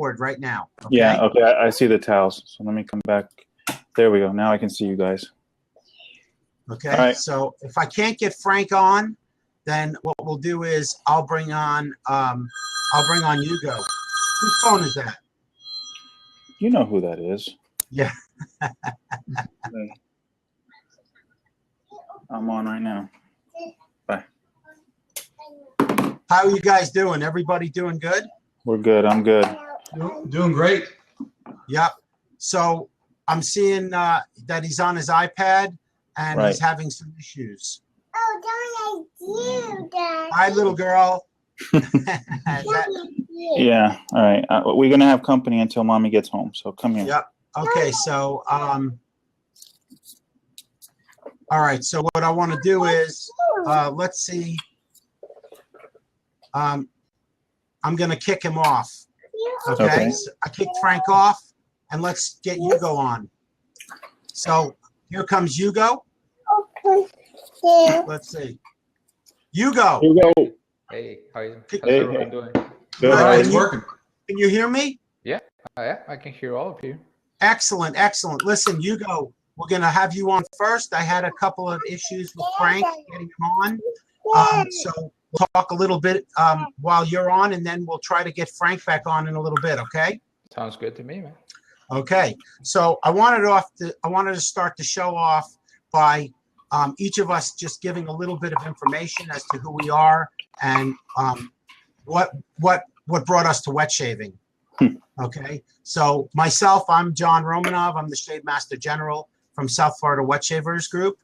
forward right now. Okay? Yeah, okay, I see the towels. So let me come back. There we go. Now I can see you guys. Okay, all right. So if I can't get Frank on, then what we'll do is I'll bring on Hugo. Whose phone is that? You know who that is. Yeah. I'm on right now. Bye. How are you guys doing? Everybody doing good? We're good. I'm good. Doing great. Yep. So I'm seeing that he's on his iPad and Right. he's having some issues. Oh, don't I do that? Hi, little girl. Yeah. All right. We're gonna have company until mommy gets home. So come here. Yep. Okay. So all right. So what I want to do is let's see. I'm gonna kick him off. Okay. Okay. So I kicked Frank off, and let's get Hugo on. So here comes Hugo. Let's see. Hugo. Hugo. Hey, how are you? Hey, How's everyone doing? Good. All right, Can it's you- working. Can you hear me? Yeah, I can hear all of you. Excellent, excellent. Listen, Hugo, we're going to have you on first. I had a couple of issues with Frank getting him on. So we'll talk a little bit while you're on, and then we'll try to get Frank back on in a little bit, okay? Sounds good to me, man. Okay. So I wanted to start the show off by each of us just giving a little bit of information as to who we are and what brought us to wet shaving. Okay, so myself, I'm John Romanov. I'm the Shave Master General from South Florida Wet Shavers Group,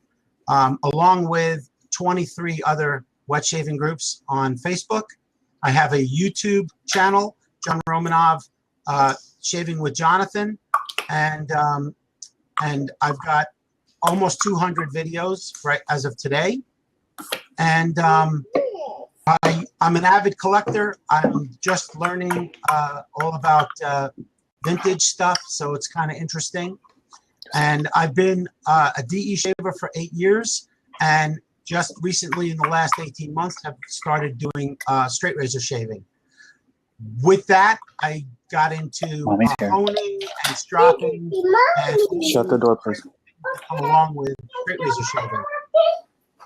along with 23 other wet shaving groups on Facebook. I have a YouTube channel, John Romanov, Shaving with Jonathan, and I've got almost 200 videos right as of today. And I'm an avid collector. I'm just learning all about vintage stuff, so it's kind of interesting. And I've been a DE shaver for 8 years, and just recently in the last 18 months have started doing straight razor shaving. With that, I got into honing and stropping and Shut the door, please. come along with straight razor shaving.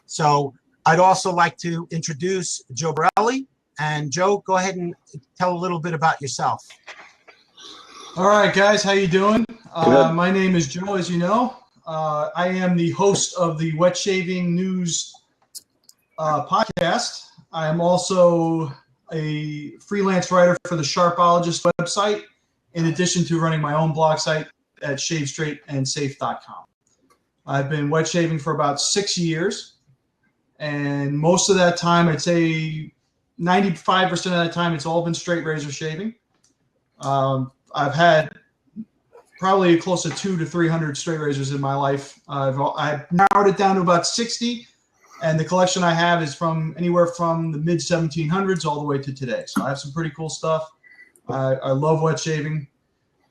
So I'd also like to introduce Joe Borelli. And Joe, go ahead and tell a little bit about yourself. All right, guys, how you doing? Good. My name is Joe, as you know. I am the host of the Wet Shaving News podcast. I am also a freelance writer for the Sharpologist website, in addition to running my own blog site at shavestraightandsafe.com. I've been wet shaving for about 6 years, and most of that time, I'd say 95% of that time, it's all been straight razor shaving. I've had probably close to 200 to 300 straight razors in my life. I've narrowed it down to about 60, and the collection I have is from anywhere from the mid 1700s all the way to today. So I have some pretty cool stuff. I love wet shaving.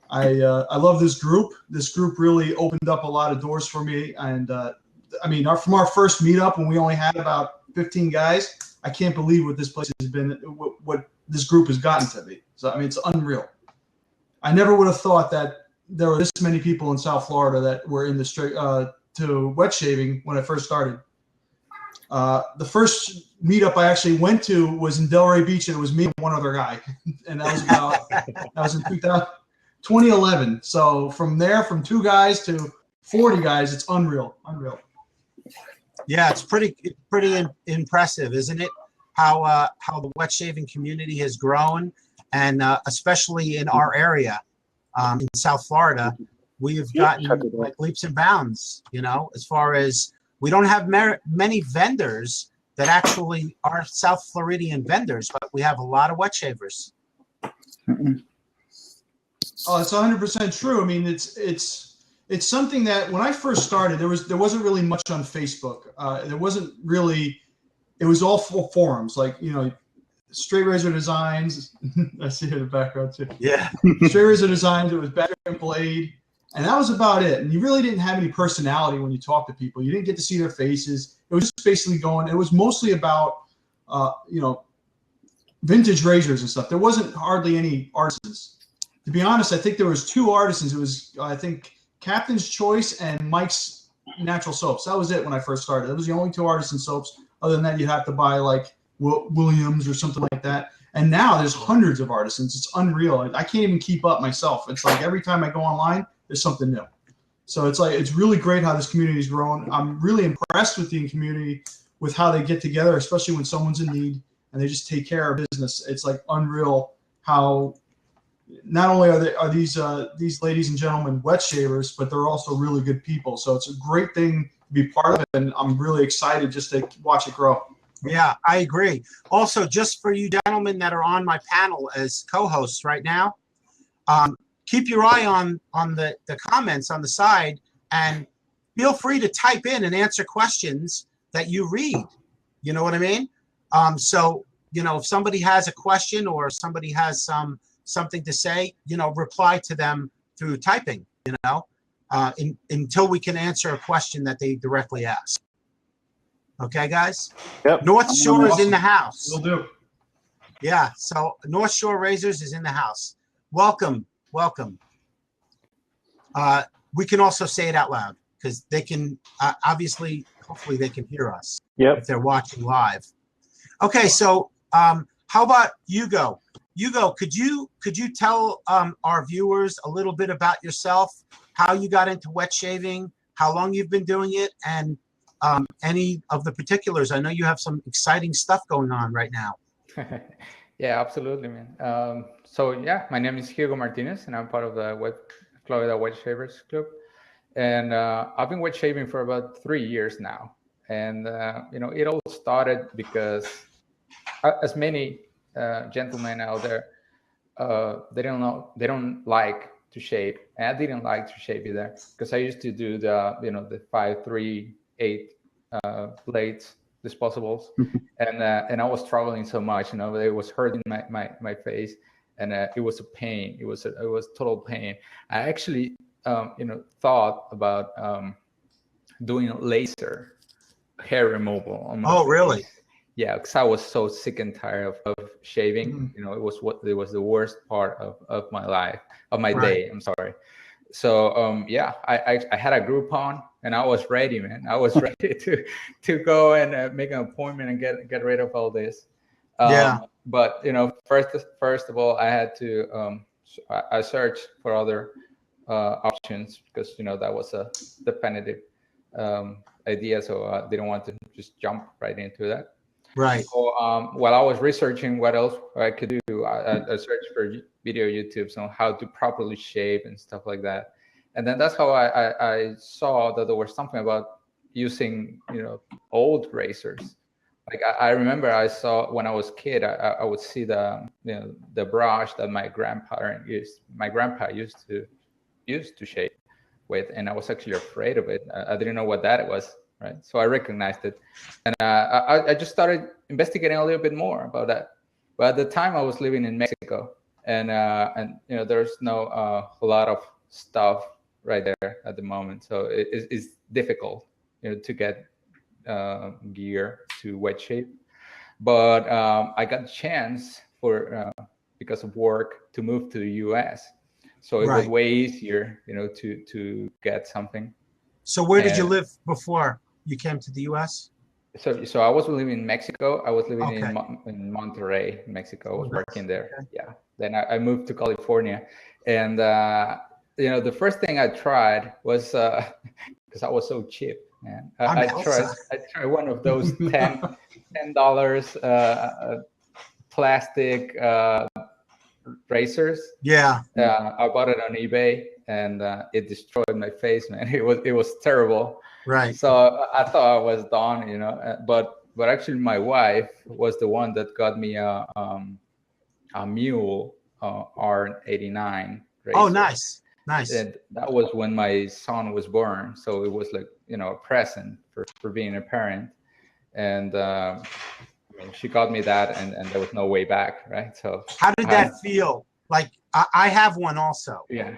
I love this group. This group really opened up a lot of doors for me. And I mean, from our first meetup when we only had about 15 guys, I can't believe what this place has been, what this group has gotten to be. So, I mean, it's unreal. I never would have thought that there were this many people in South Florida that were in the straight to wet shaving when I first started. The first meetup I actually went to was in Delray Beach, and it was me and one other guy. And that was in 2011. So from there, from 2 guys to 40 guys, it's unreal. Yeah, it's pretty impressive, isn't it? How the wet shaving community has grown, and especially in our area, in South Florida, we've gotten like leaps and bounds. You know, as far as we don't have many vendors that actually are South Floridian vendors, but we have a lot of wet shavers. Oh, it's 100% true. I mean, it's something that when I first started, there wasn't really much on Facebook. There wasn't really. It was all forums, like, you know, Straight Razor Designs. I see it in the background too. Yeah. Straight Razor Designs. It was Back and Blade, and that was about it. And you really didn't have any personality when you talked to people. You didn't get to see their faces. It was just basically going. It was mostly about, you know, vintage razors and stuff. There wasn't hardly any artisans. To be honest, I think there was 2 artisans. It was, I think, Captain's Choice and Mike's Natural Soaps. That was it when I first started. It was the only 2 artisan soaps. Other than that, you have to buy like Williams or something like that. And now there's hundreds of artisans. It's unreal. I can't even keep up myself. It's like every time I go online, there's something new. So it's like, it's really great how this community is growing. I'm really impressed with the community, with how they get together, especially when someone's in need and they just take care of business. It's like unreal how not only are these ladies and gentlemen wet shavers, but they're also really good people. So it's a great thing to be part of, and I'm really excited just to watch it grow. Yeah, I agree. Also, just for you gentlemen that are on my panel as co-hosts right now, keep your eye on the comments on the side, and feel free to type in and answer questions that you read. You know what I mean? So, you know, if somebody has a question or somebody has something to say, you know, reply to them through typing, you know, until we can answer a question that they directly ask. Okay, guys? Yep. North Shore is in the house. Will do. Yeah, so North Shore Razors is in the house. Welcome, welcome. We can also say it out loud because they can, obviously, hopefully they can hear us Yep. if they're watching live. Okay, so how about Hugo? Hugo, could you tell our viewers a little bit about yourself, how you got into wet shaving, how long you've been doing it, and any of the particulars? I know you have some exciting stuff going on right now. Yeah, absolutely, man. So yeah, my name is Hugo Martinez, and I'm part of the Florida Wet Shavers Club. And I've been wet shaving for about 3 years now. And you know, it all started because, as many gentlemen out there, they don't like to shave, and I didn't like to shave either, because I used to do the 5, 3, 8 blades disposables, and I was struggling so much, you know, it was hurting my face, and it was a pain. It was total pain. I actually thought about doing laser hair removal on my Oh, face. really? Yeah, because I was so sick and tired of shaving. You know, it was the worst part of my life, of my day. I'm sorry. So yeah, I had a Groupon, and I was ready, man. I was ready to go and make an appointment and get rid of all this. Yeah. But you know, first of all, I had to I searched for other options, because you know that was a definitive idea. So I didn't want to just jump right into that. Right. So while I was researching what else I could do, I searched for video YouTubes on how to properly shave and stuff like that. And then that's how I saw that there was something about using, you know, old razors. Like I remember I saw when I was a kid, I would see the brush that my grandpa used to shave with, and I was actually afraid of it. I didn't know what that was. Right, so I recognized it, and I just started investigating a little bit more about that. But at the time, I was living in Mexico, and you know, there's no a lot of stuff right there at the moment, so it's difficult, you know, to get gear to wet shave. But I got a chance because of work to move to the U.S., so it was way easier, you know, to get something. So where did you live before you came to the U.S.? So I was living in Mexico. I was living in Monterrey, Mexico. I was working there. Okay. Yeah. Then I moved to California, and you know, the first thing I tried was because I was so cheap, man. I tried one of those $10 plastic razors. Yeah. I bought it on eBay, and it destroyed my face, man. It was terrible. Right. So I thought I was done, you know. But actually, my wife was the one that got me a Mule R89 razor. Oh, nice. And that was when my son was born, so it was like, you know, a present for being a parent. And I mean, she got me that, and there was no way back, right? So how did that feel? Like I have one also. Yeah.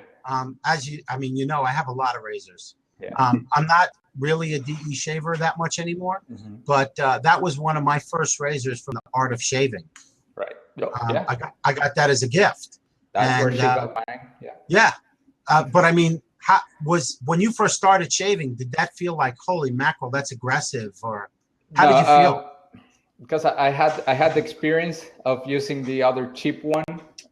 As you, I mean, you know, I have a lot of razors. Yeah. I'm not really a DE shaver that much anymore, but that was one of my first razors from the Art of Shaving. Right. Yeah. I got that as a gift, That's where And, she got mine. Yeah. Yeah. But I mean, how was when you first started shaving, did that feel like, holy mackerel, that's aggressive? Or how did you feel? Because I had the experience of using the other cheap one.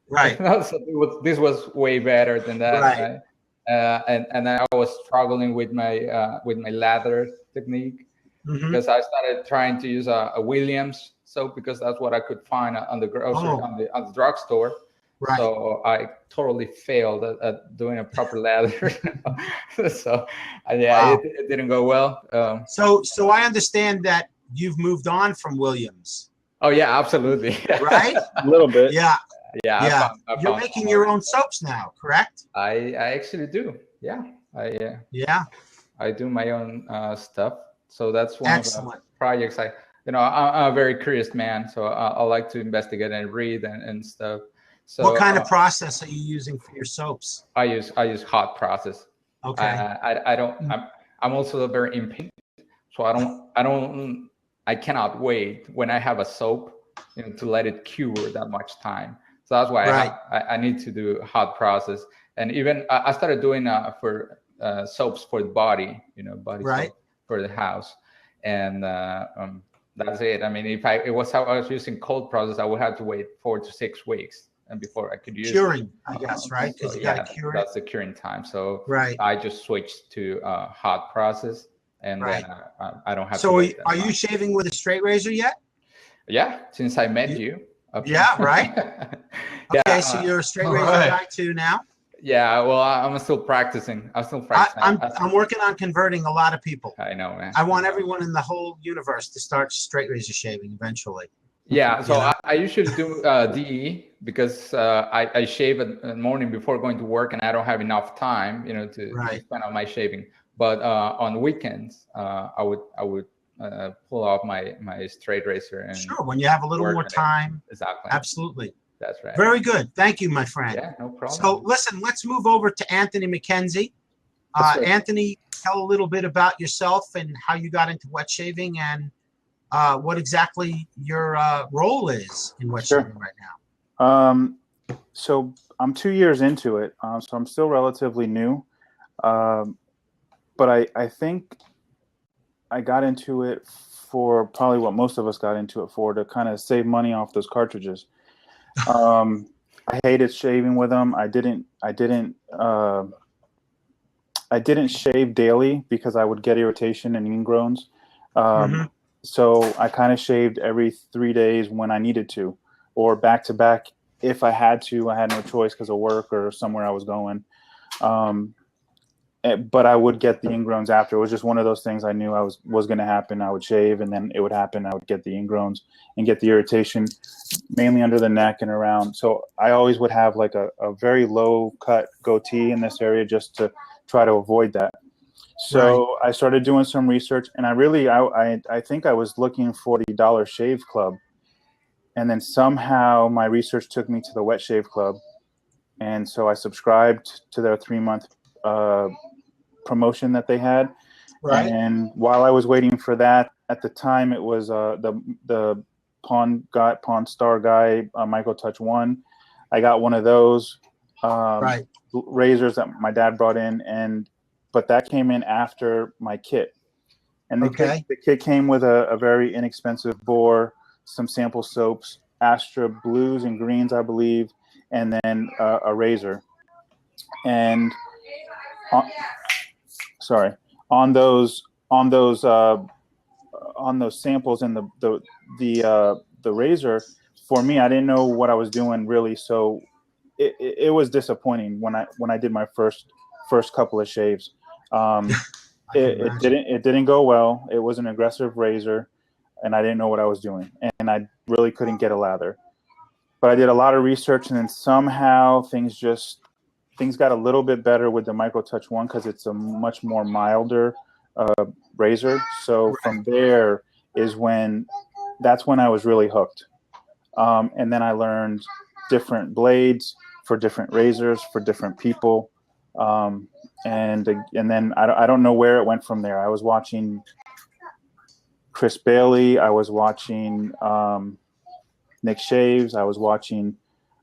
Right. So this was way better than that. Right. And I was struggling with my lather technique, Hmm. because I started trying to use a Williams soap, because that's what I could find on the grocery Oh. on the drugstore. Right. So I totally failed at doing a proper lather. So yeah, Wow. it didn't go well. So I understand that you've moved on from Williams, Oh yeah, absolutely. right? A little bit. Yeah. Yeah, Yeah. I You're found making your own soaps now, correct? I actually do. Yeah, Yeah. I do my own stuff. So that's one of the Excellent. projects I'm a very curious man, so I like to investigate and read and stuff. So What kind of process are you using for your soaps? I use hot process. Okay. I don't. I'm also very impatient, so I cannot wait when I have a soap, to let it cure that much time. So that's why Right. I need to do hot process. And even I started doing for soaps for the body, body Right. soap for the house, and that's it. I mean, if I was using cold process, I would have to wait 4 to 6 weeks and before I could use Curing, it. I guess, right? Because So, you got to cure it. that's the curing time. So Right. I just switched to hot process, and Right. then I don't have to So wait that are you much. shaving with a straight razor yet? Yeah, since I met you. Yeah, right? Yeah, Okay, so you're a straight all razor right. guy too now? yeah. Well, I'm still practicing. I'm still practicing. I'm working on converting a lot of people. I know, man. I want everyone in the whole universe to start straight razor shaving eventually. Yeah, so Yeah. I usually do DE, because I shave in the morning before going to work, and I don't have enough time, to Right. spend on my shaving. But on weekends, I would pull off my straight razor and Sure, when you have a little work more on it. time. Exactly. Absolutely. That's right. Very good. Thank you, my friend. Yeah, no problem. So listen, let's move over to Anthony McKenzie. Yes, sir. Anthony, tell a little bit about yourself and how you got into wet shaving and what exactly your role is in wet Sure. shaving right now. So I'm 2 years into it, so I'm still relatively new. But I think I got into it for probably what most of us got into it for, to kind of save money off those cartridges. I hated shaving with them. I didn't shave daily because I would get irritation and ingrowns. Mhm. So I kind of shaved every 3 days when I needed to, or back to back if I had to. I had no choice because of work or somewhere I was going. But I would get the ingrowns after. It was just one of those things I knew was going to happen. I would shave, and then it would happen. I would get the ingrowns and get the irritation, mainly under the neck and around. So I always would have like a very low cut goatee in this area just to try to avoid that. So I started doing some research, and I think I was looking for the Dollar Shave Club, and then somehow my research took me to the Wet Shave Club, and so I subscribed to their 3-month promotion that they had. Right. And while I was waiting for that, at the time it was the Pawn Star guy, Micro Touch 1. I got one of those Right. razors that my dad brought in, but that came in after my kit. And the kit came with a very inexpensive bore, some sample soaps, Astra blues and greens, I believe, and then a razor. And on those samples and the razor, for me, I didn't know what I was doing really, so it was disappointing when I did my first couple of shaves. It didn't go well. It was an aggressive razor, and I didn't know what I was doing, and I really couldn't get a lather. But I did a lot of research, and then somehow things got a little bit better with the Micro Touch 1 because it's a much more milder razor. So from there that's when I was really hooked. And then I learned different blades for different razors for different people. And then I don't know where it went from there. I was watching Chris Bailey. I was watching Nick Shaves. I was watching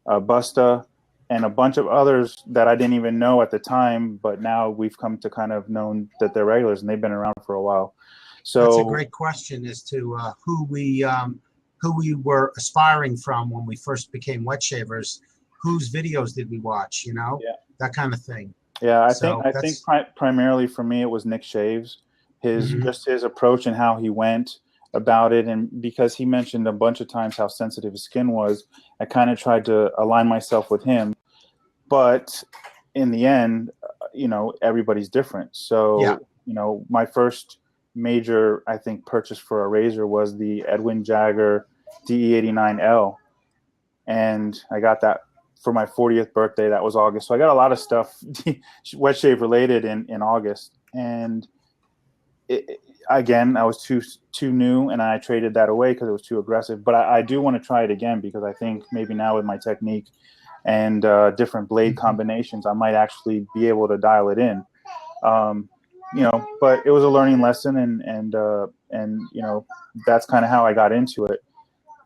Busta. and a bunch of others that I didn't even know at the time, but now we've come to kind of known that they're regulars, and they've been around for a while. So That's a great question as to who we were aspiring from when we first became wet shavers. Whose videos did we watch? You know, Yeah. that kind of thing. Yeah, I So think primarily for me it was Nick Shaves, Mhm. just his approach and how he went about it, and because he mentioned a bunch of times how sensitive his skin was, I kind of tried to align myself with him. But in the end, you know, everybody's different. So Yeah. you know, my first major, I think, purchase for a razor was the Edwin Jagger DE89L, and I got that for my 40th birthday. That was August. So I got a lot of stuff wet shave related in August. And again, I was too new, and I traded that away because it was too aggressive. But I do want to try it again, because I think maybe now with my technique and different blade combinations, I might actually be able to dial it in. You know, but it was a learning lesson, and you know, that's kind of how I got into it.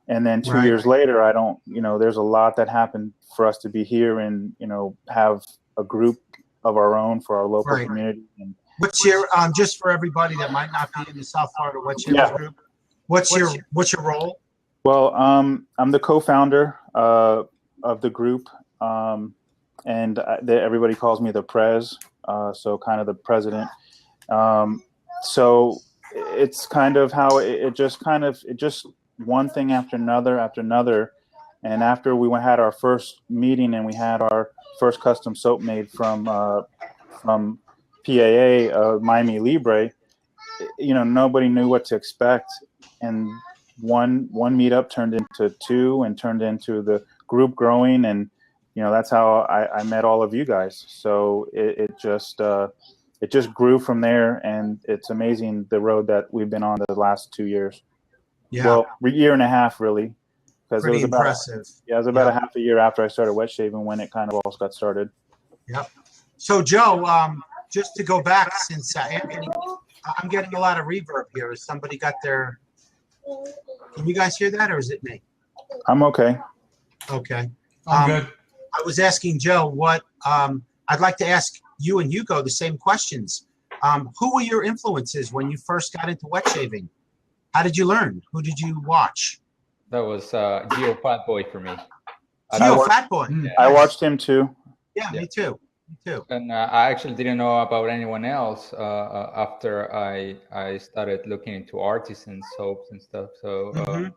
And then 2 years later, you know, there's a lot that happened for us to be here and, you know, have a group of our own for our local community. And what's your just for everybody that might not be in the South Florida Wet Shavers group? What's your role? Well, I'm the co-founder of the group, and everybody calls me the Prez, so kind of the president. So it's kind of how it just one thing after another. And after we had our first meeting and we had our first custom soap made from PAA, Miami Libre, you know, nobody knew what to expect. And one meetup turned into two, and turned into the group growing. And, you know, that's how I met all of you guys. So it just grew from there. And it's amazing the road that we've been on the last 2 years. Yeah. Well, year and a half, really. Because it was impressive. It was about a half a year after I started wet shaving when it kind of all got started. Yep. So Joe, just to go back, since Anthony, I'm getting a lot of reverb here. Has somebody got their? Can you guys hear that, or is it me? I'm okay. Okay. I'm good. I was asking Joe what I'd like to ask you and Hugo the same questions. Who were your influences when you first got into wet shaving? How did you learn? Who did you watch? That was Geo Fatboy for me. Geo Fatboy. I watched him too. Yeah, me too. Me too. And I actually didn't know about anyone else after I started looking into artisan soaps and stuff. So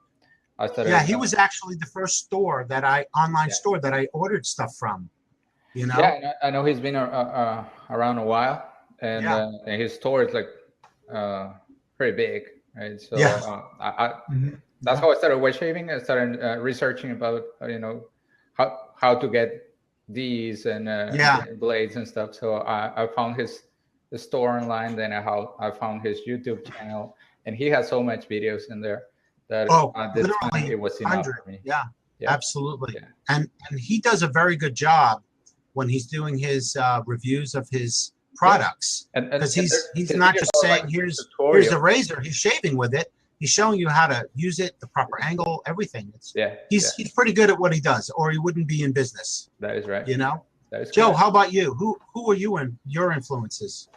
I started. Yeah, he was actually the first store that online store that I ordered stuff from. You know. Yeah, I know he's been around a while, and his store is like pretty big, right? So that's how I started wet shaving. I started researching about how to get these and blades and stuff. So I found his store online. Then I found his YouTube channel, and he has so much videos in there that at this time it was enough for me. Yeah, absolutely. Yeah. And he does a very good job when he's doing his reviews of his products, because he's not just saying like, here's the razor, he's shaving with it. He's showing you how to use it, the proper angle, everything. He's pretty good at what he does, or he wouldn't be in business. That is right. You know, that is Joe. correct. How about you? Who are you in your influences?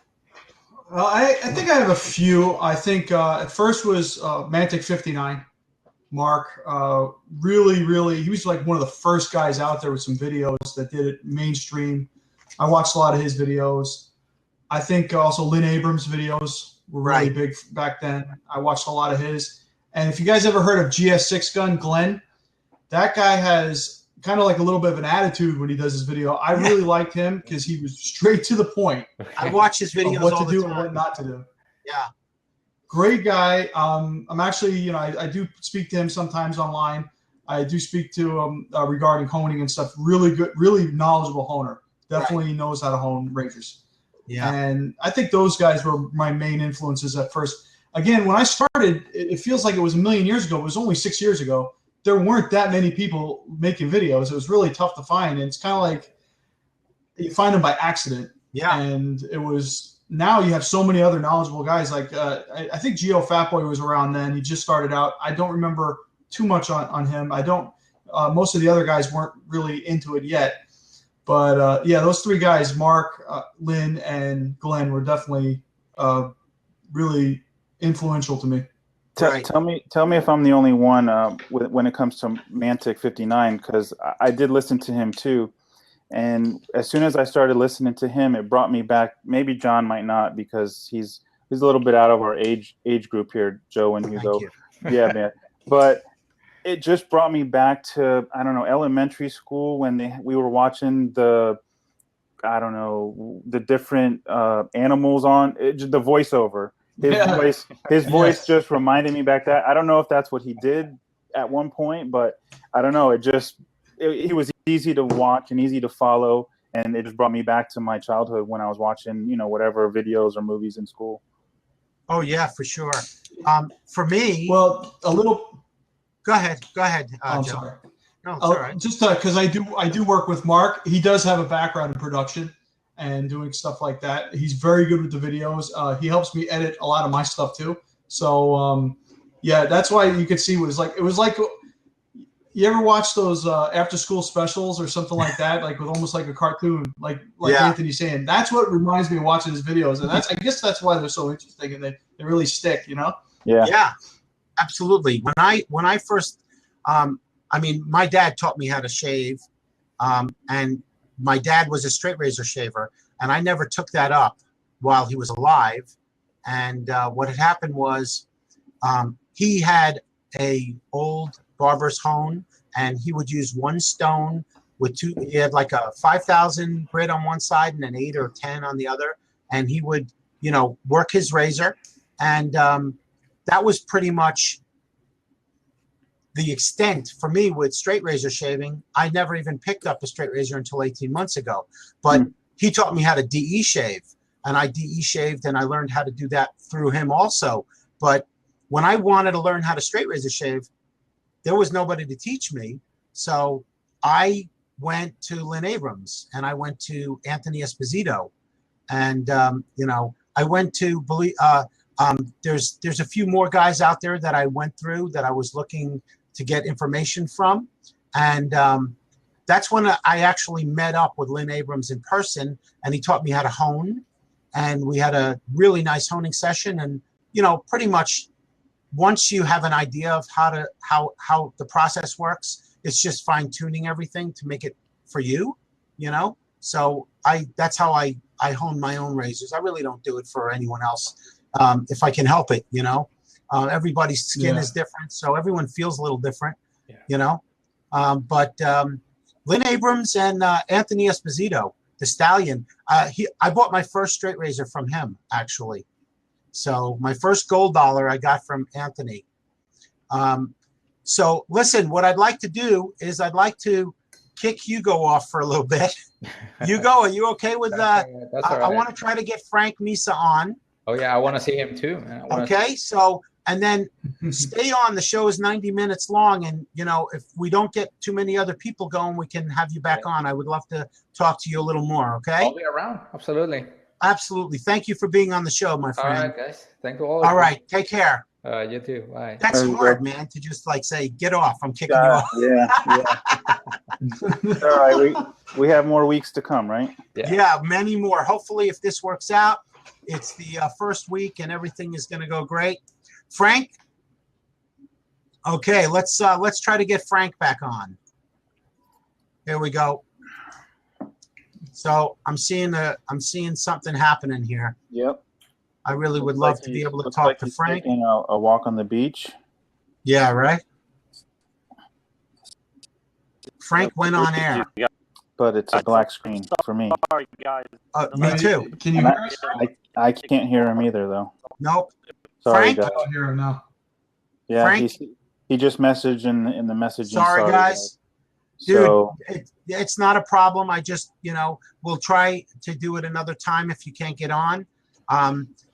I think I have a few. I think at first was Mantic 59. Mark, really, he was like one of the first guys out there with some videos that did it mainstream. I watched a lot of his videos. I think also Lynn Abrams' videos were really big back then. I watched a lot of his. And if you guys ever heard of GS6 Gun Glenn, that guy has kind of like a little bit of an attitude when he does his video. I really liked him because he was straight to the point. I watch his videos what all to the do time. and what not to do. Yeah. Great guy. I'm actually, I do speak to him sometimes online. I do speak to him regarding honing and stuff. Really good, really knowledgeable honer. Definitely knows how to hone razors. Yeah. And I think those guys were my main influences at first. Again, when I started, it feels like it was a million years ago. It was only 6 years ago. There weren't that many people making videos. It was really tough to find. And it's kind of like you find them by accident. Yeah. And it was, now you have so many other knowledgeable guys. Like I think Geo Fatboy was around then. He just started out. I don't remember too much on him. I don't, most of the other guys weren't really into it yet. But yeah, those three guys, Mark, Lynn, and Glenn, were definitely really influential to me. Right. Tell me if I'm the only one when it comes to Mantic 59, because I did listen to him too, and as soon as I started listening to him, it brought me back. Maybe John might not, because he's a little bit out of our age group here, Joe and Hugo. Thank you. Yeah, man. But it just brought me back to, I don't know, elementary school when we were watching the different animals on the voiceover. His voice Yes. just reminded me back that. I don't know if that's what he did at one point, but I don't know. He was easy to watch and easy to follow, and it just brought me back to my childhood when I was watching, whatever videos or movies in school. Oh yeah, for sure. For me, Well, a little. go ahead, I'm Joe. sorry. No, it's all right. Just because I do work with Mark. He does have a background in production and doing stuff like that. He's very good with the videos. He helps me edit a lot of my stuff too. So yeah, that's why you could see it was like you ever watch those after school specials or something like that, like with almost like a cartoon, like Yeah. Anthony's saying. That's what reminds me of watching his videos, and I guess that's why they're so interesting and they really stick, Yeah. Yeah, absolutely. When I first, my dad taught me how to shave, and my dad was a straight razor shaver, and I never took that up while he was alive. And what had happened was, he had a old barber's hone, and he would use one stone with two. He had like a 5,000 grit on one side and an 8 or 10 on the other, and he would, work his razor, and that was pretty much the extent for me with straight razor shaving. I never even picked up a straight razor until 18 months ago, but he taught me how to DE shave, and I DE shaved, and I learned how to do that through him also. But when I wanted to learn how to straight razor shave, there was nobody to teach me. So I went to Lynn Abrams, and I went to Anthony Esposito, and I went to there's a few more guys out there that I went through that I was looking to get information from, and that's when I actually met up with Lynn Abrams in person, and he taught me how to hone, and we had a really nice honing session. And pretty much once you have an idea of how the process works, it's just fine tuning everything to make it for you. So that's how I hone my own razors. I really don't do it for anyone else. If I can help it, everybody's skin is different, so everyone feels a little different, but Lynn Abrams and Anthony Esposito, the Stallion, I bought my first straight razor from him, actually. So my first gold dollar I got from Anthony. So listen, what I'd like to do is I'd like to kick Hugo off for a little bit. Hugo, are you okay with that? That's all right. I want to try to get Frank Misa on. Oh yeah, I want to see him too, man. Okay, so and then stay on. The show is 90 minutes long, and if we don't get too many other people going, we can have you back on. I would love to talk to you a little more. Okay. I'll be around. Absolutely. Absolutely. Thank you for being on the show, my All friend. right, guys. Thank you all. All right. Take care. You too. Bye. That's hard, man, to just say, get off. I'm kicking you off. Yeah. All right. We have more weeks to come, right? Yeah, many more. Hopefully, if this works out, it's the first week and everything is going to go great. Frank. Okay, let's try to get Frank back on. Here we go. So I'm seeing something happening here. Yep. I really would Looks love like to be able to looks talk like to he's Frank. taking a walk on the beach. Yeah, right. Frank went on air. But it's a black screen for me. Sorry, guys. Me too. Can you hear us? I can't hear him either, though. Nope. Sorry, Frank? I guys. don't hear him now. Yeah, Frank? he just messaged in the messaging. Sorry, guys. Dude, So it's not a problem. I just, we'll try to do it another time if you can't get on.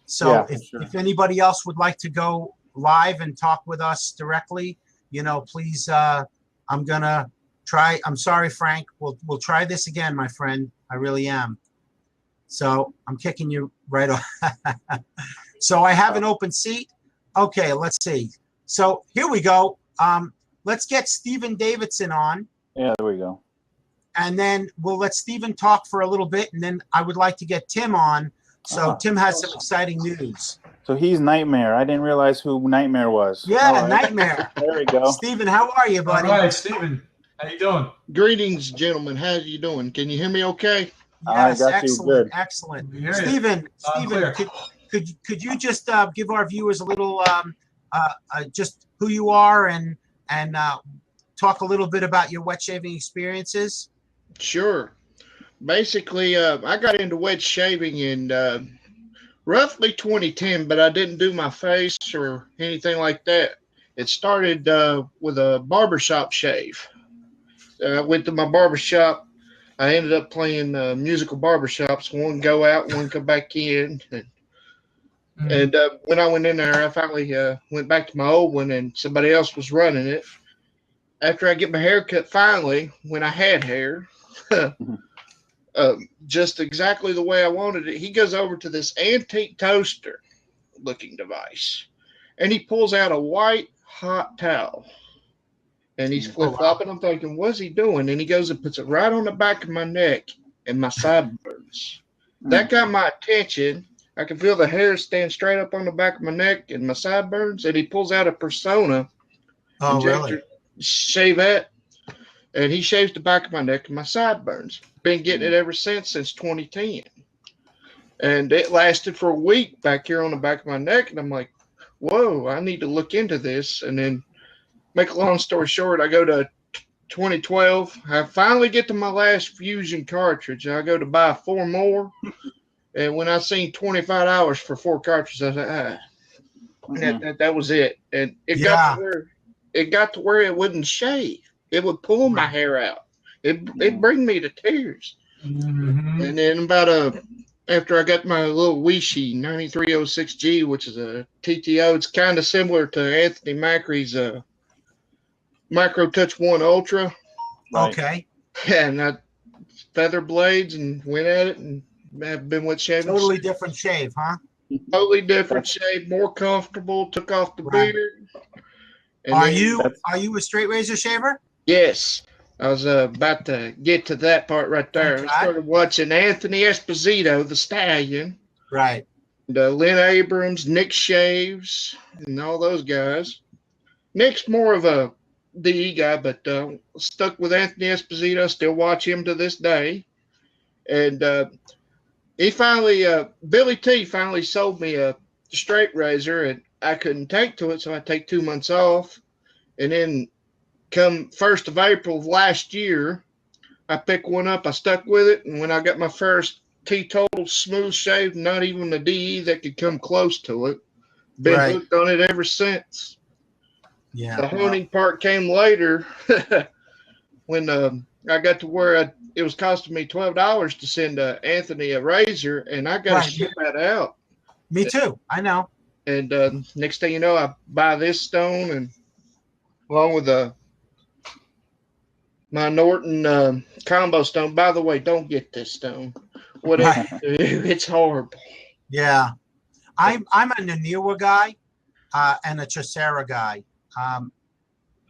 So Yeah, for sure. if anybody else would like to go live and talk with us directly, please, I'm going to try. I'm sorry, Frank. We'll try this again, my friend. I really am. So I'm kicking you right off. So I have an open seat. Okay, let's see. So here we go. Let's get Stephen Davidson on. yeah, there we go. and then we'll let Stephen talk for a little bit, and then I would like to get Tim on. So Ah, Tim has some exciting news. So he's Nightmare. I didn't realize who Nightmare was. Yeah, All right. Nightmare. There we go. Stephen, how are you, All buddy? right, Stephen, how you doing? Greetings, gentlemen. How you doing? Can you hear me okay? I Yes, got you. excellent, Good. excellent. We hear you. Stephen, Clear. could you just give our viewers a little just who you are and talk a little bit about your wet shaving experiences? Sure. Basically, I got into wet shaving in roughly 2010, but I didn't do my face or anything like that. It started with a barbershop shave. I went to my barbershop. I ended up playing musical barbershops. One go out, one come back in. And when I went in there, I finally went back to my old one, and somebody else was running it. After I get my hair cut, finally, when I had hair, just exactly the way I wanted it, he goes over to this antique toaster looking device, and he pulls out a white hot towel, and he's flip-flopping. I'm thinking, what's he doing? And he goes and puts it right on the back of my neck and my sideburns. That got my attention. I can feel the hair stand straight up on the back of my neck and my sideburns, and he pulls out a Persona Oh, really? shave that, and he shaves the back of my neck and my sideburns. Been getting it ever since 2010, and it lasted for a week back here on the back of my neck, and I'm like, whoa, I need to look into this. And then, make a long story short, I go to 2012. I finally get to my last Fusion cartridge. I go to buy 4 more, and when I seen $25 for 4 cartridges, I was like, that was it. And it got to where it wouldn't shave. It would pull my hair out. It bring me to tears. Mm-hmm. And then about after I got my little Weishi 9306G, which is a TTO, it's kind of similar to Anthony Macri's Micro Touch 1 Ultra. Right. Okay. And I feather blades and went at it, and have been with shaving. Totally different shave, huh? Totally different shave, more comfortable. Took off the Right. beard. And Are then- you a straight razor shaver? Yes. I was about to get to that part right there. Okay. I started watching Anthony Esposito, the Stallion, Right. and Lynn Abrams, Nick Shaves, and all those guys. Nick's more of a DE guy, but stuck with Anthony Esposito. Still watch him to this day. And he finally, Billy T finally sold me a straight razor, and I couldn't take to it, so I take 2 months off. And then come 1st of April of last year, I picked one up. I stuck with it, and when I got my first T-Total smooth shave, not even a DE that could come close to it, been Right. hooked on it ever since. Yeah. The honing part came later when I got to where it was costing me $12 to send Anthony a razor, and I got Right. to ship that out. Me too. I know. And next thing you know, I buy this stone, and along with my Norton combo stone. By the way, don't get this stone. Whatever you do, it's horrible. Yeah. I'm a Naniwa guy and a Chaucera guy.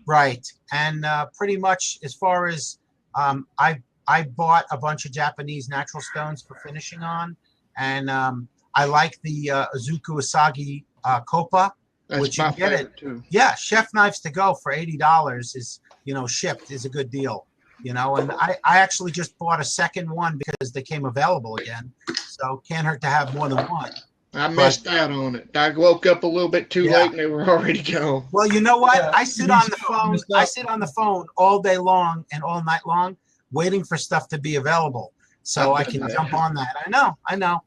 Right. And pretty much as far as I bought a bunch of Japanese natural stones for finishing on, and I like the Azuku Asagi Kopa. That's Which you my get favorite too. Yeah, chef knives to go for $80 is, shipped is a good deal, and I actually just bought a second one because they came available again. So can't hurt to have more than one. I missed out on it. I woke up a little bit too Yeah. late, and they were already gone. Well, you know what? Yeah, I sit me on the too. phone. Missed I out. sit on the phone all day long and all night long, waiting for stuff to be available, so I can jump on that. I know.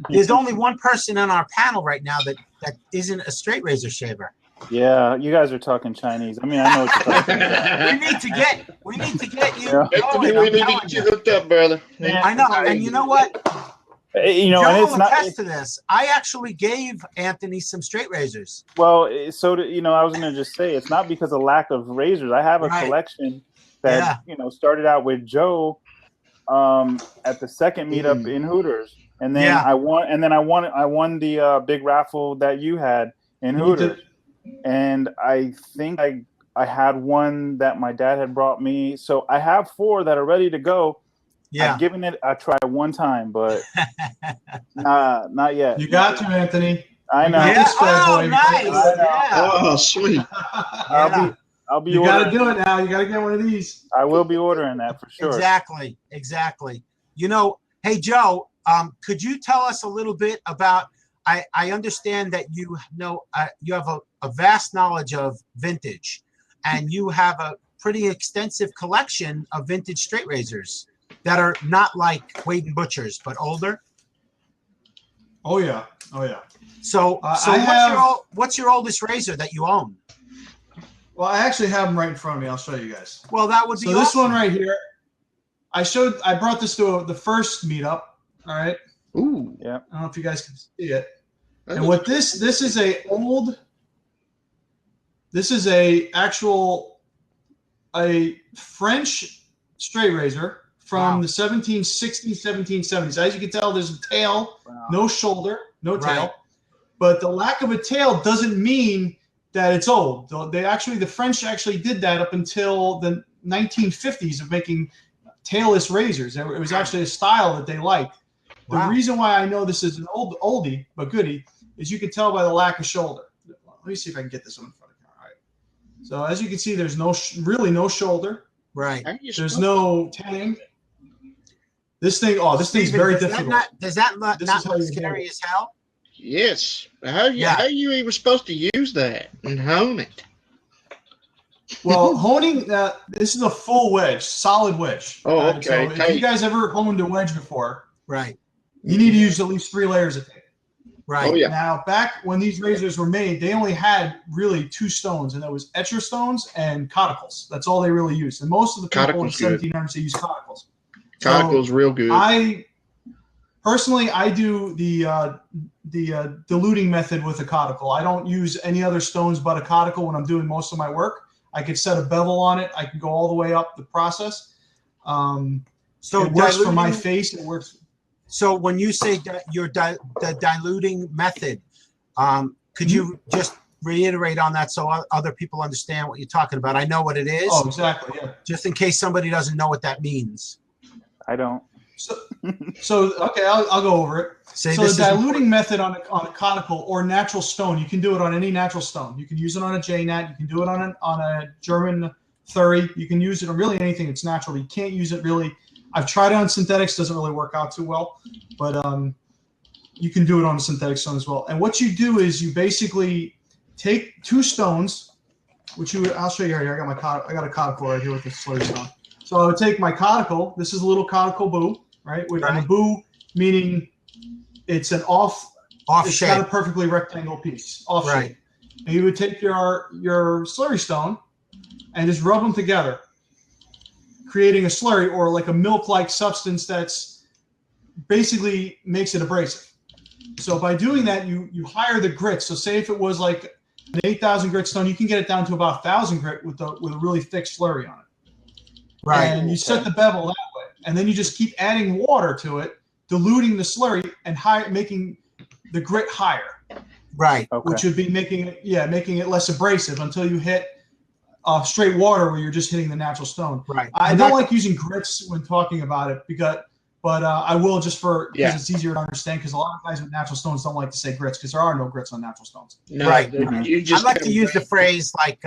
There's only one person on our panel right now that isn't a straight razor shaver. Yeah, you guys are talking Chinese. I mean, I know what you're talking about. We need to get you. Yeah. Anthony, going, we I'm need to telling get you you. hooked up, brother. I know, and you know what? And Joe it's will not. attest to this. I actually gave Anthony some straight razors. Well, I was going to just say it's not because of lack of razors. I have a Right. collection that started out with Joe at the second meetup in Hooters, and then Yeah. I won the big raffle that you had in You Hooters, and I think I I had one that my dad had brought me. So I have 4 that are ready to go. Yeah. I've given it a try one time, but not yet. You got to, Anthony. I know. You got Yeah. this bad Oh, boy. nice. Yeah. Oh, sweet. I'll be You got to ordering. do it now. You got to get one of these. I will be ordering that for sure. Exactly. You know, hey Joe, could you tell us a little bit about? I understand that you know you have a vast knowledge of vintage, and you have a pretty extensive collection of vintage straight razors that are not like Wade and Butcher's, but older. Oh yeah. So, what's your oldest razor that you own? Well, I actually have them right in front of me. I'll show you guys. Well, that would be So this awesome. one right here, I brought this to the first meetup. All right. Ooh. I don't know if you guys can see it. And what this is a French straight razor from Wow. the 1760s, 1770s. As you can tell, there's a tail, no shoulder, no tail. Right. But the lack of a tail doesn't mean that it's old. The French actually did that up until the 1950s of making tailless razors. It was actually a style that they liked. The Wow. reason why I know this is an oldie but goodie is you can tell by the lack of shoulder. Let me see if I can get this one in front of you. All right. So as you can see, there's really no shoulder. Right. There's no tang. This thing's Steven, very does difficult. does that not This is how look you do scary it. as hell? Yes. Yeah. How you even supposed to use that and hone it? Well, honing this is a full wedge, solid wedge. Oh, All right, okay. So if you guys ever honed a wedge before, Right. you need to use at least 3 layers of tape. Right. Oh yeah. Now, back when these razors were made, they only had really 2 stones, and that was etcher stones and codicils. That's all they really used. And most of the people in Codicil's good. 1700s, they used codicils. Codicil's real good. I do the diluting method with a codicle. I don't use any other stones but a codicle when I'm doing most of my work. I could set a bevel on it. I can go all the way up the process. So it works for my diluting- face. It works. So when you say that the diluting method, could you just reiterate on that so other people understand what you're talking about? I know what it is, Oh, exactly. Yeah. just in case somebody doesn't know what that means. I don't. So okay, I'll go over it. Say So this the is diluting method on a conical or natural stone, you can do it on any natural stone. You can use it on a JNat. You can do it on a German Thury. You can use it on really anything that's natural. You can't use it really. I've tried it on synthetics. Doesn't really work out too well, but you can do it on a synthetic stone as well. And what you do is you basically take 2 stones, I'll show you here. I got a conical right here with the slurry stone. So I would take my conical. This is a little conical boo, right? And a boo meaning it's an off off it's shape. not a perfectly rectangle piece, off Right. shape. And you would take your slurry stone and just rub them together, creating a slurry or like a milk-like substance that's basically makes it abrasive. So by doing that, you higher the grit. So say if it was like an 8,000 grit stone, you can get it down to about 1,000 grit with a really thick slurry on it. Right. And you set the bevel that way, and then you just keep adding water to it, diluting the slurry and making the grit higher, Right. Okay. which would be making it less abrasive until you hit straight water where you're just hitting the natural stone. Right. I And don't that- like using grits when talking about it but I will just because Yeah. it's easier to understand. Because a lot of guys with natural stones don't like to say grits because there are no grits on natural stones. No, Right. You just I like to use the phrase like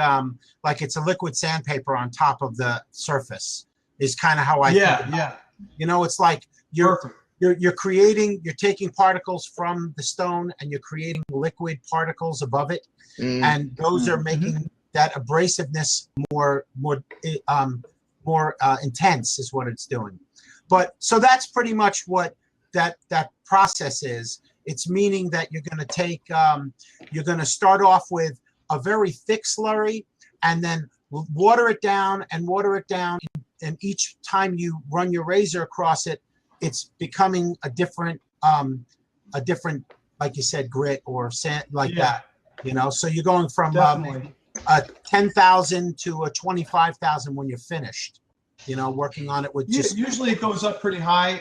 it's a liquid sandpaper on top of the surface is kind of how I think about it. Yeah, You know, it's like you're perfect. you're taking particles from the stone and you're creating liquid particles above it, Mm. and those are making that abrasiveness more intense is what it's doing. But so that's pretty much what that process is. It's meaning that you're going to take you're going to start off with a very thick slurry and then water it down, and each time you run your razor across it, it's becoming a different like you said, grit or sand like that. You know, so you're going from Definitely. a 10,000 to a 25,000 when you're finished. You know, working on it with just Usually it goes up pretty high.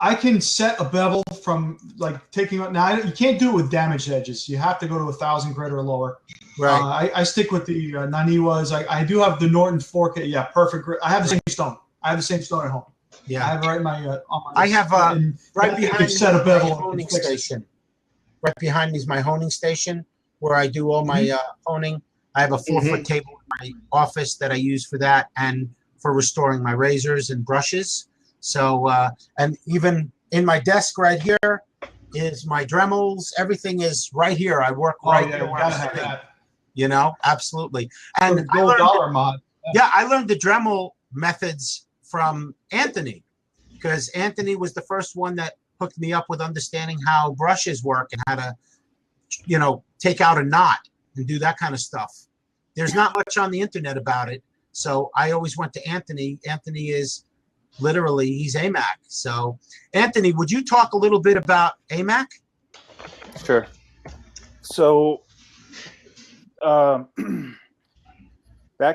I can set a bevel from like taking now. You can't do it with damaged edges. You have to go to 1,000 grit or lower. Right. I stick with the Naniwas. I do have the Norton 4K. Yeah, perfect grit. I have the same stone. I have the same stone at home. I Yeah. have it right in my on my. I have and right I behind can me set a is bevel my and honing fix it. station. Right behind me is my honing station where I do all my honing. I have a 4-foot table in my office that I use for that and for restoring my razors and brushes. So, and even in my desk right here is my Dremels. Everything is right here. I work Oh right yeah, here you where gotta I'm have sitting. that. You know, absolutely. For And the gold dollar mod. yeah, I learned the Dremel methods from Anthony because Anthony was the first one that hooked me up with understanding how brushes work and how to, you know, take out a knot and do that kind of stuff. There's not much on the internet about it. So I always went to Anthony. Anthony is literally, he's AMAC. So Anthony, would you talk a little bit about AMAC? Sure. So that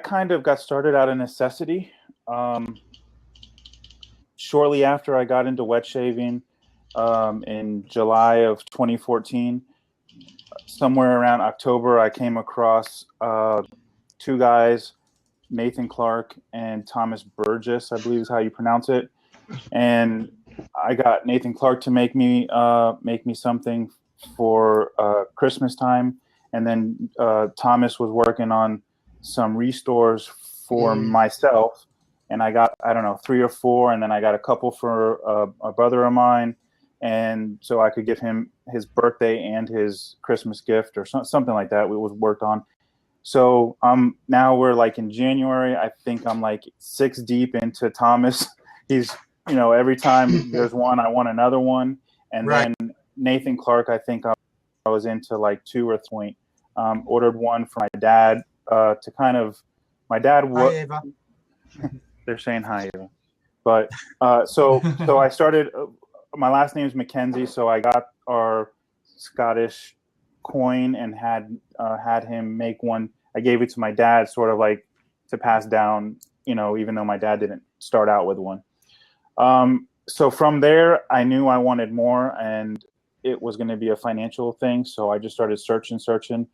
kind of got started out of necessity. Shortly after I got into wet shaving in July of 2014, somewhere around October, I came across two guys, Nathan Clark and Thomas Burgess, I believe is how you pronounce it. And I got Nathan Clark to make me something for Christmas time, and then Thomas was working on some restores for myself, and I got, I don't know, 3 or 4, and then I got a couple for a brother of mine, and so I could give him his birthday and his Christmas gift or something like that. We was worked on. So now we're like in January. I think I'm like 6 deep into Thomas. He's, you know, every time there's one, I want another one. And Right. then Nathan Clark, I think I was into like 2 or 3. Ordered one for my dad to kind of, my dad Hi, Ava. they're saying hi, Ava. But so I started, my last name is Mackenzie, so I got our Scottish coin and had him make one. I gave it to my dad sort of like to pass down, you know, even though my dad didn't start out with one. So from there, I knew I wanted more, and it was going to be a financial thing. So I just started searching,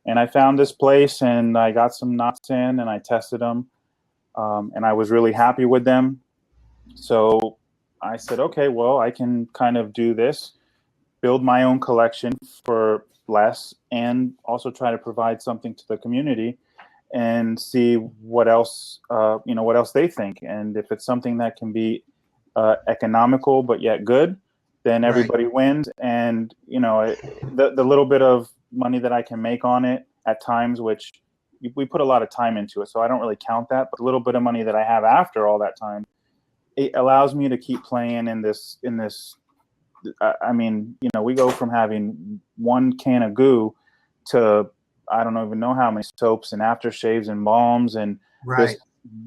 and I found this place, and I got some knots in, and I tested them, and I was really happy with them. So I said, okay, well, I can kind of do this, build my own collection for less, and also try to provide something to the community and see what else, what else they think. And if it's something that can be economical but yet good, then everybody wins. And, you know, the little bit of money that I can make on it at times, which we put a lot of time into it, so I don't really count that, but a little bit of money that I have after all that time, it allows me to keep playing in this. I mean, you know, we go from having 1 can of goo to I don't even know how many soaps and aftershaves and balms and this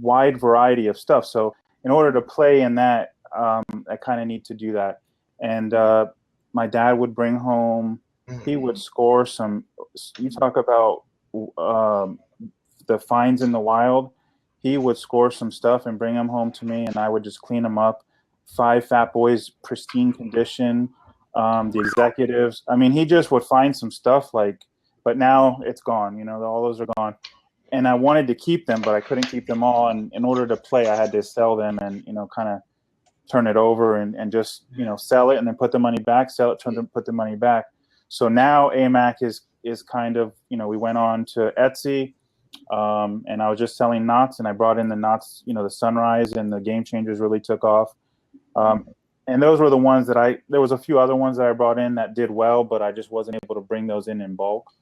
wide variety of stuff. So in order to play in that, I kind of need to do that. And my dad would bring home, he would score some, you talk about the finds in the wild. He would score some stuff and bring them home to me, and I would just clean them up. 5 Fat Boys, pristine condition. The executives, I mean, he just would find some stuff like, but now it's gone, you know, all those are gone. And I wanted to keep them, but I couldn't keep them all. And in order to play, I had to sell them and, you know, kind of turn it over and just, you know, sell it and then put the money back, sell it, put the money back. So now AMAC is kind of, you know, we went on to Etsy, and I was just selling knots, and I brought in the knots, you know, the Sunrise and the Game Changers really took off. And those were the ones that there was a few other ones that I brought in that did well, but I just wasn't able to bring those in bulk.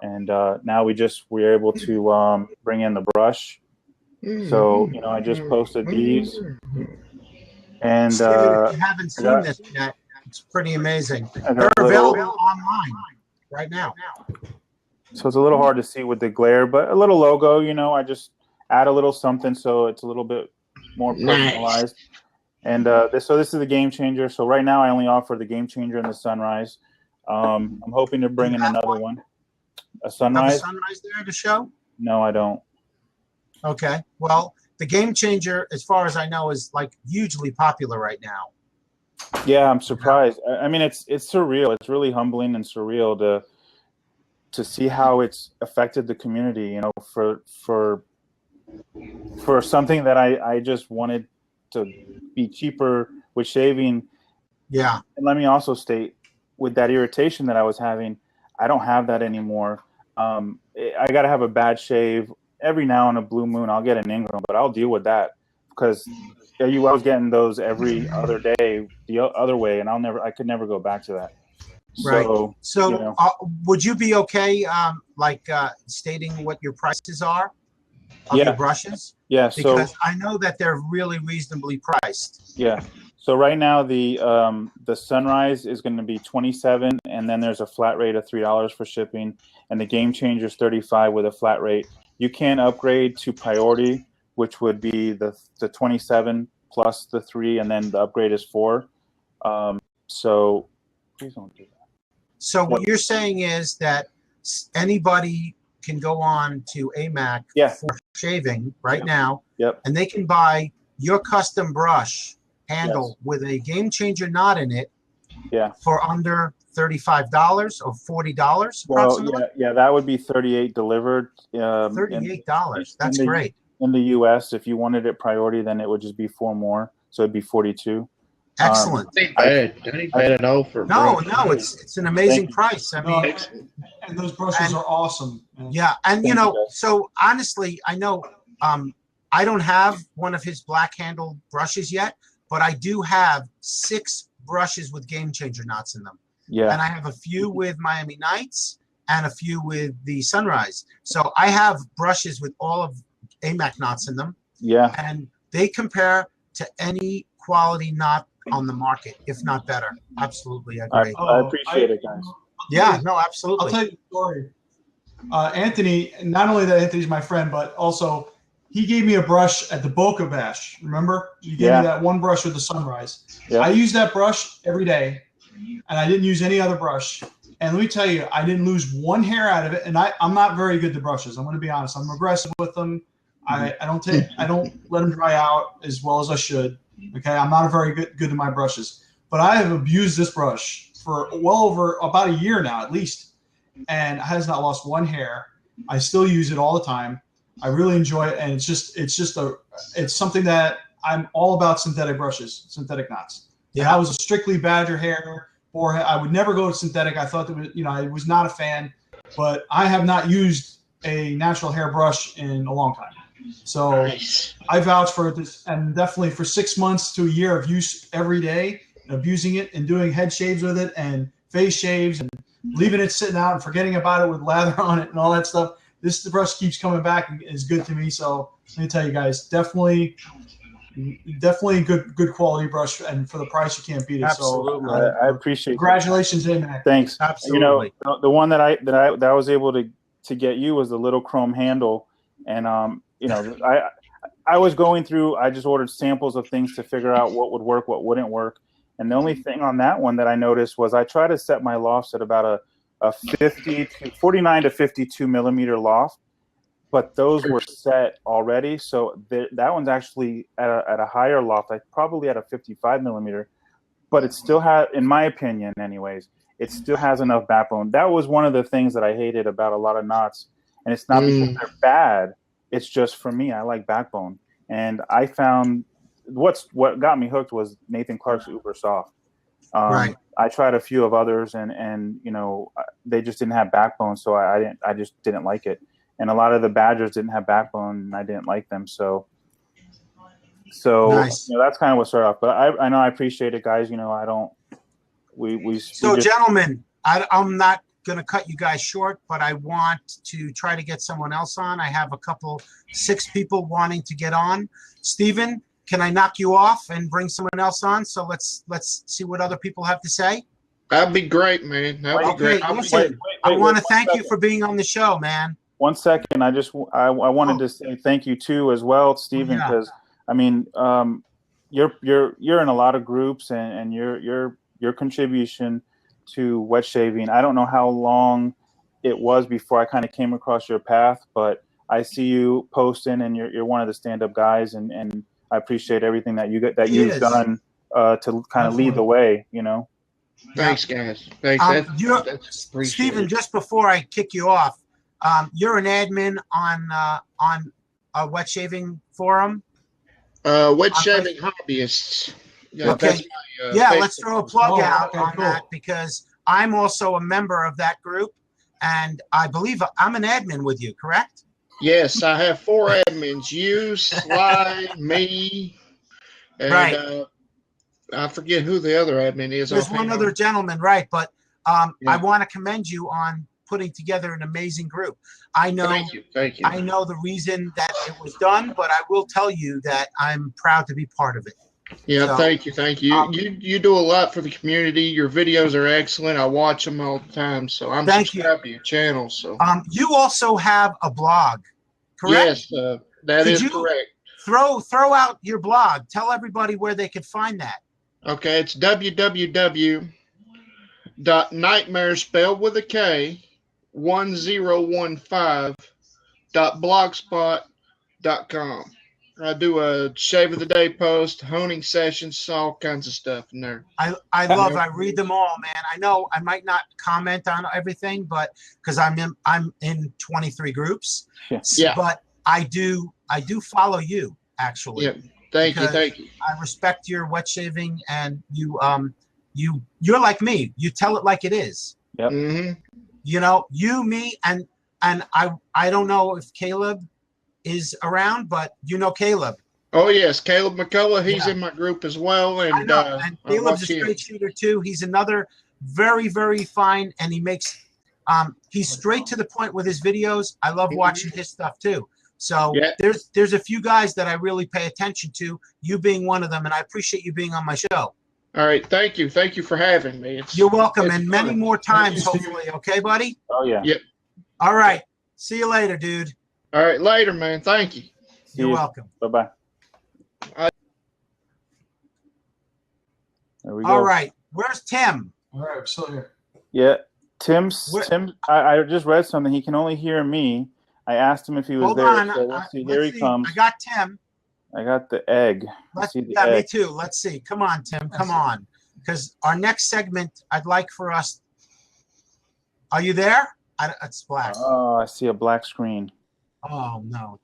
And now we're able to bring in the brush. So, you know, I just posted these. And Steven, if you haven't seen this yet, it's pretty amazing. They're available online right now. So it's a little hard to see with the glare, but a little logo, you know, I just add a little something so it's a little bit more personalized. And this is the Game Changer. So right now I only offer the Game Changer and the Sunrise. I'm hoping to bring in another one. A Sunrise? Have a Sunrise there to show? No, I don't. Okay. Well, the Game Changer, as far as I know, is like hugely popular right now. Yeah, I'm surprised. I mean, it's surreal. It's really humbling and surreal to see how it's affected the community. You know, for something that I just wanted to be cheaper with shaving. Yeah. And let me also state, with that irritation that I was having, I don't have that anymore. I got to have a bad shave every now and a blue moon. I'll get an Ingram, but I'll deal with that because I was getting those every other day the other way, and I could never go back to that. Right. So, So, you know, would you be okay, stating what your prices are of your brushes? yeah. So Because I know that they're really reasonably priced. yeah. So right now the Sunrise is going to be $27, and then there's a flat rate of $3 for shipping, and the Game Changer is $35 with a flat rate. You can upgrade to Priority, which would be the 27 plus the 3, and then the upgrade is 4. So please don't do that. So what you're saying is that anybody can go on to AMAC Yeah. for shaving right now, Yep. and they can buy your custom brush handle with a Game Changer knot in it Yeah. for under $35 or $40 Well, approximately. yeah, that would be 38 delivered. $38. That's in the- great. In the U.S., if you wanted it Priority, then it would just be 4 more, so it'd be 42. Excellent. That ain't bad. That ain't bad at all for a No, brush. no, it's an amazing Thank you. price. I No, mean, and those brushes And- are awesome. man. yeah, and Thank you, guys. so honestly, I know I don't have one of his black handled brushes yet, but I do have 6 brushes with Game Changer knots in them. Yeah. And I have a few with Miami Nights and a few with the Sunrise. So I have brushes with all of AMAC knots in them, Yeah. and they compare to any quality knot on the market, if not better. Absolutely agree. I appreciate it, guys. Yeah, no, I'll absolutely. tell you a story. Anthony, not only that Anthony's my friend, but also he gave me a brush at the Boca Bash. Remember? You gave Yeah. me that one brush with the Sunrise. Yeah. I use that brush every day, and I didn't use any other brush. And let me tell you, I didn't lose one hair out of it. And I'm not very good to brushes. I'm going to be honest. I'm aggressive with them. I don't let them dry out as well as I should. Okay, I'm not a very good to my brushes, but I have abused this brush for well over about a year now, at least, and has not lost one hair. I still use it all the time. I really enjoy it, and it's something that I'm all about. Synthetic brushes, synthetic knots. Yeah, Yeah. I was a strictly badger hair, forehead. I would never go to synthetic. I thought that I was not a fan, but I have not used a natural hair brush in a long time. So Nice. I vouch for this, and definitely for 6 months to a year of use every day, abusing it and doing head shaves with it and face shaves and leaving it sitting out and forgetting about it with lather on it and all that stuff. The brush keeps coming back and is good to me. So let me tell you guys, definitely good quality brush, and for the price you can't beat it. Absolutely. So I appreciate it. congratulations, AMAC. Thanks. Absolutely. You know, the one that I was able to get you was the little chrome handle, and I was going through. I just ordered samples of things to figure out what would work, what wouldn't work, and the only thing on that one that I noticed was I try to set my lofts at about a 49 to 52 millimeter loft, but those were set already. So that one's actually at a higher loft, like probably at a 55 millimeter, but it still has, in my opinion anyways, it still has enough backbone. That was one of the things that I hated about a lot of knots. And it's not because they're bad. It's just, for me, I like backbone. And I found what got me hooked was Nathan Clark's Uber Soft. Right. I tried a few of others, and they just didn't have backbone, so I just didn't like it. And a lot of the Badgers didn't have backbone, and I didn't like them. So Nice. that's kind of what started off. But I know I appreciate it, guys. I don't. So, gentlemen, I'm not going to cut you guys short, but I want to try to get someone else on. I have 6 people wanting to get on. Stephen, can I knock you off and bring someone else on? So let's see what other people have to say. That'd be great, man. That'd be Okay, great. listen, I want to thank you for being on the show, man. 1 second. I wanted to say thank you too as well, Stephen, Yeah. because I mean, you're in a lot of groups, and your contribution to wet shaving. I don't know how long it was before I kind of came across your path, but I see you posting, and you're one of the stand-up guys, and I appreciate everything that you've done to kind of lead the way. You know. Thanks, guys. Thanks. That's appreciated. Stephen, just before I kick you off, you're an admin on a wet shaving forum. Wet shaving hobbyists. Yeah, Okay. that's my, Yeah, Facebook. let's throw a plug Oh, out okay, on cool. that because I'm also a member of that group, and I believe I'm an admin with you. Correct? Yes, I have 4 admins: you, Sly, me, and Right. I forget who the other admin is. There's one offhand. other gentleman, right? But Yeah. I want to commend you on putting together an amazing group. I know. Thank you. Thank you. I know the reason that it was done, but I will tell you that I'm proud to be part of it. Yeah, So, thank you. Thank you. You do a lot for the community. Your videos are excellent. I watch them all the time. So I'm Thank you. subscribed to your channel. So You also have a blog, correct? yes, that Could is you- correct. Throw out your blog. Tell everybody where they could find that. Okay, it's www.nightmare spelled with a K 1015.blogspot.com. I do a shave of the day post, honing sessions, all kinds of stuff in there. I read them all, man. I know I might not comment on everything, but because I'm in 23 groups. Yeah. But I do follow you actually. Yeah. Thank you. Because Thank you. I respect your wet shaving, and you're like me. You tell it like it is. Yep. Hmm. You know, you, me, and I don't know if Caleb is around, but you know Caleb. Oh yes, Caleb McCullough. He's Yeah. in my group as well, and I know, and I Caleb's a watch him. straight shooter too. He's another very, very fine, and he makes he's straight to the point with his videos. I love watching his stuff too. So Yeah. there's a few guys that I really pay attention to, you being one of them, and I appreciate you being on my show. All right, thank you for having me. You're welcome, it's and many fun. more Thank you, times, Steve. hopefully. Okay, buddy? Oh yeah. Yep. All right. See you later, dude. All right, later, man. Thank you. See You're you. welcome. Bye bye. There we go. All right. Where's Tim? All right, I'm still here. Yeah, Where- Tim. I just read something. He can only hear me. I asked him if he was Hold there. on. So let's see. Here he comes. I got Tim. I got the egg. See the Yeah, me egg. too. Let's see. Come on, Tim. Come on. Because our next segment, I'd like for us. Are you there? It's black. Oh, I see a black screen. Oh no.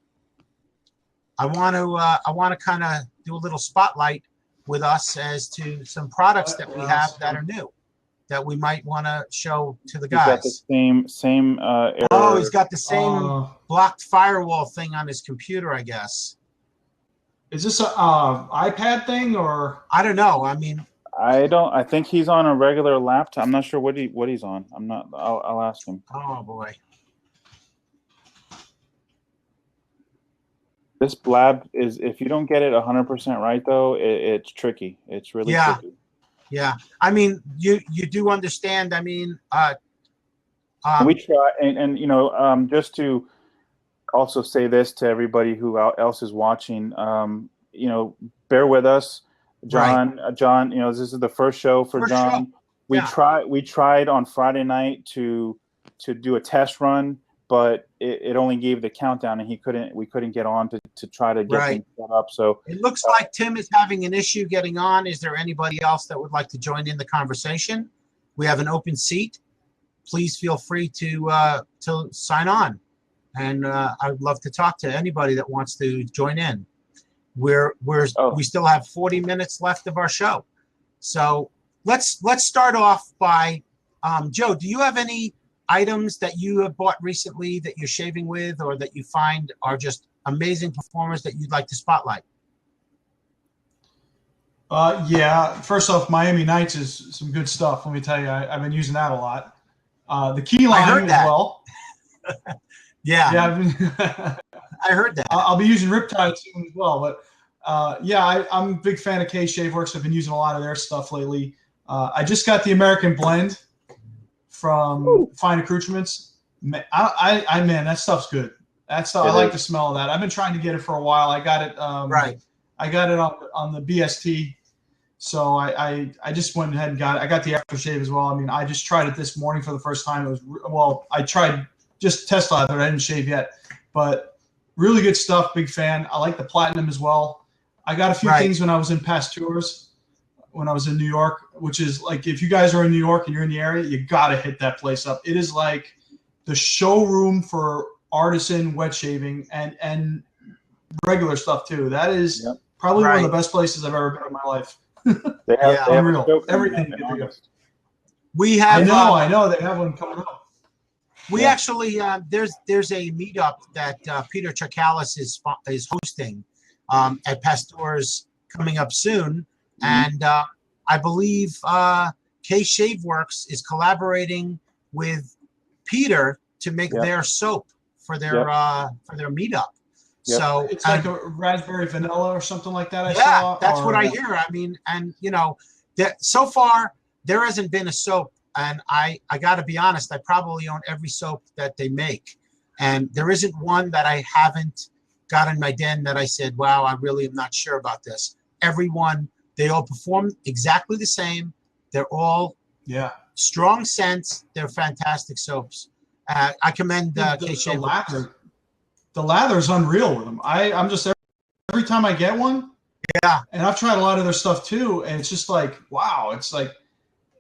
I want to kind of do a little spotlight with us as to some products that we have that are new, that we might want to show to the He's got the guys. same error. Oh, he's got the same Uh, blocked firewall thing on his computer, I guess. is this a iPad thing or? I don't know. I mean, I think he's on a regular laptop. I'm not sure what he's on. I'm not. I'll ask him. oh boy. This blab is, if you don't get it 100% right though, it's tricky. It's really Yeah. tricky. Yeah. I mean, you do understand. I mean, We try, and you know, just to also say this to everybody who else is watching, you know, bear with us, John. John, you know, this is the first show for First John. show. We tried on Friday night to do a test run, but it only gave the countdown, and we couldn't get on to try to get Right. things set up. So it looks like Tim is having an issue getting on. Is there anybody else that would like to join in the conversation? We have an open seat. Please feel free to sign on, and I'd love to talk to anybody that wants to join in. We still have 40 minutes left of our show, so let's start off by Joe. Do you have any items that you have bought recently that you're shaving with, or that you find are just amazing performers that you'd like to spotlight? Yeah. First off, Miami Nights is some good stuff. Let me tell you, I've been using that a lot. The key I heard line as that. well. Yeah, Yeah, I've been I heard that. I'll be using Riptide soon as well. But yeah, I'm a big fan of K Shaveworks. I've been using a lot of their stuff lately. I just got the American Blend from Fine Accoutrements. Man, man, that stuff's good. That stuff, I like the smell of that. I've been trying to get it for a while. I got it. Right. I got it on the BST. So I just went ahead and got it. I got the aftershave as well. I mean, I just tried it this morning for the first time. It was I tried just test live, but I didn't shave yet. But really good stuff. Big fan. I like the platinum as well. I got a few things when I was in past tours. when I was in New York, which is like, if you guys are in New York and you're in the area, you got to hit that place up. It is like the showroom for artisan wet shaving and regular stuff too. That is probably one of the best places I've ever been in my life. They have unreal. a show coming Everything up in you can do. August. We have. I know. They have one coming up. We actually there's a meetup that Peter Chakalis is hosting at Pastor's coming up soon, and I believe K Shave Works is collaborating with Peter to make their soap for their meetup. Yep. So It's like a raspberry vanilla or something like that. I saw. That's what I hear. I mean, and you know, so far there hasn't been a soap. And I got to be honest, I probably own every soap that they make. And there isn't one that I haven't got in my den that I said, wow, I really am not sure about this. Every one, they all perform exactly the same. They're all strong scents. They're fantastic soaps. I commend the lather. The lather is unreal with them. I'm just, every time I get one, and I've tried a lot of their stuff too, and it's just like, wow, it's like,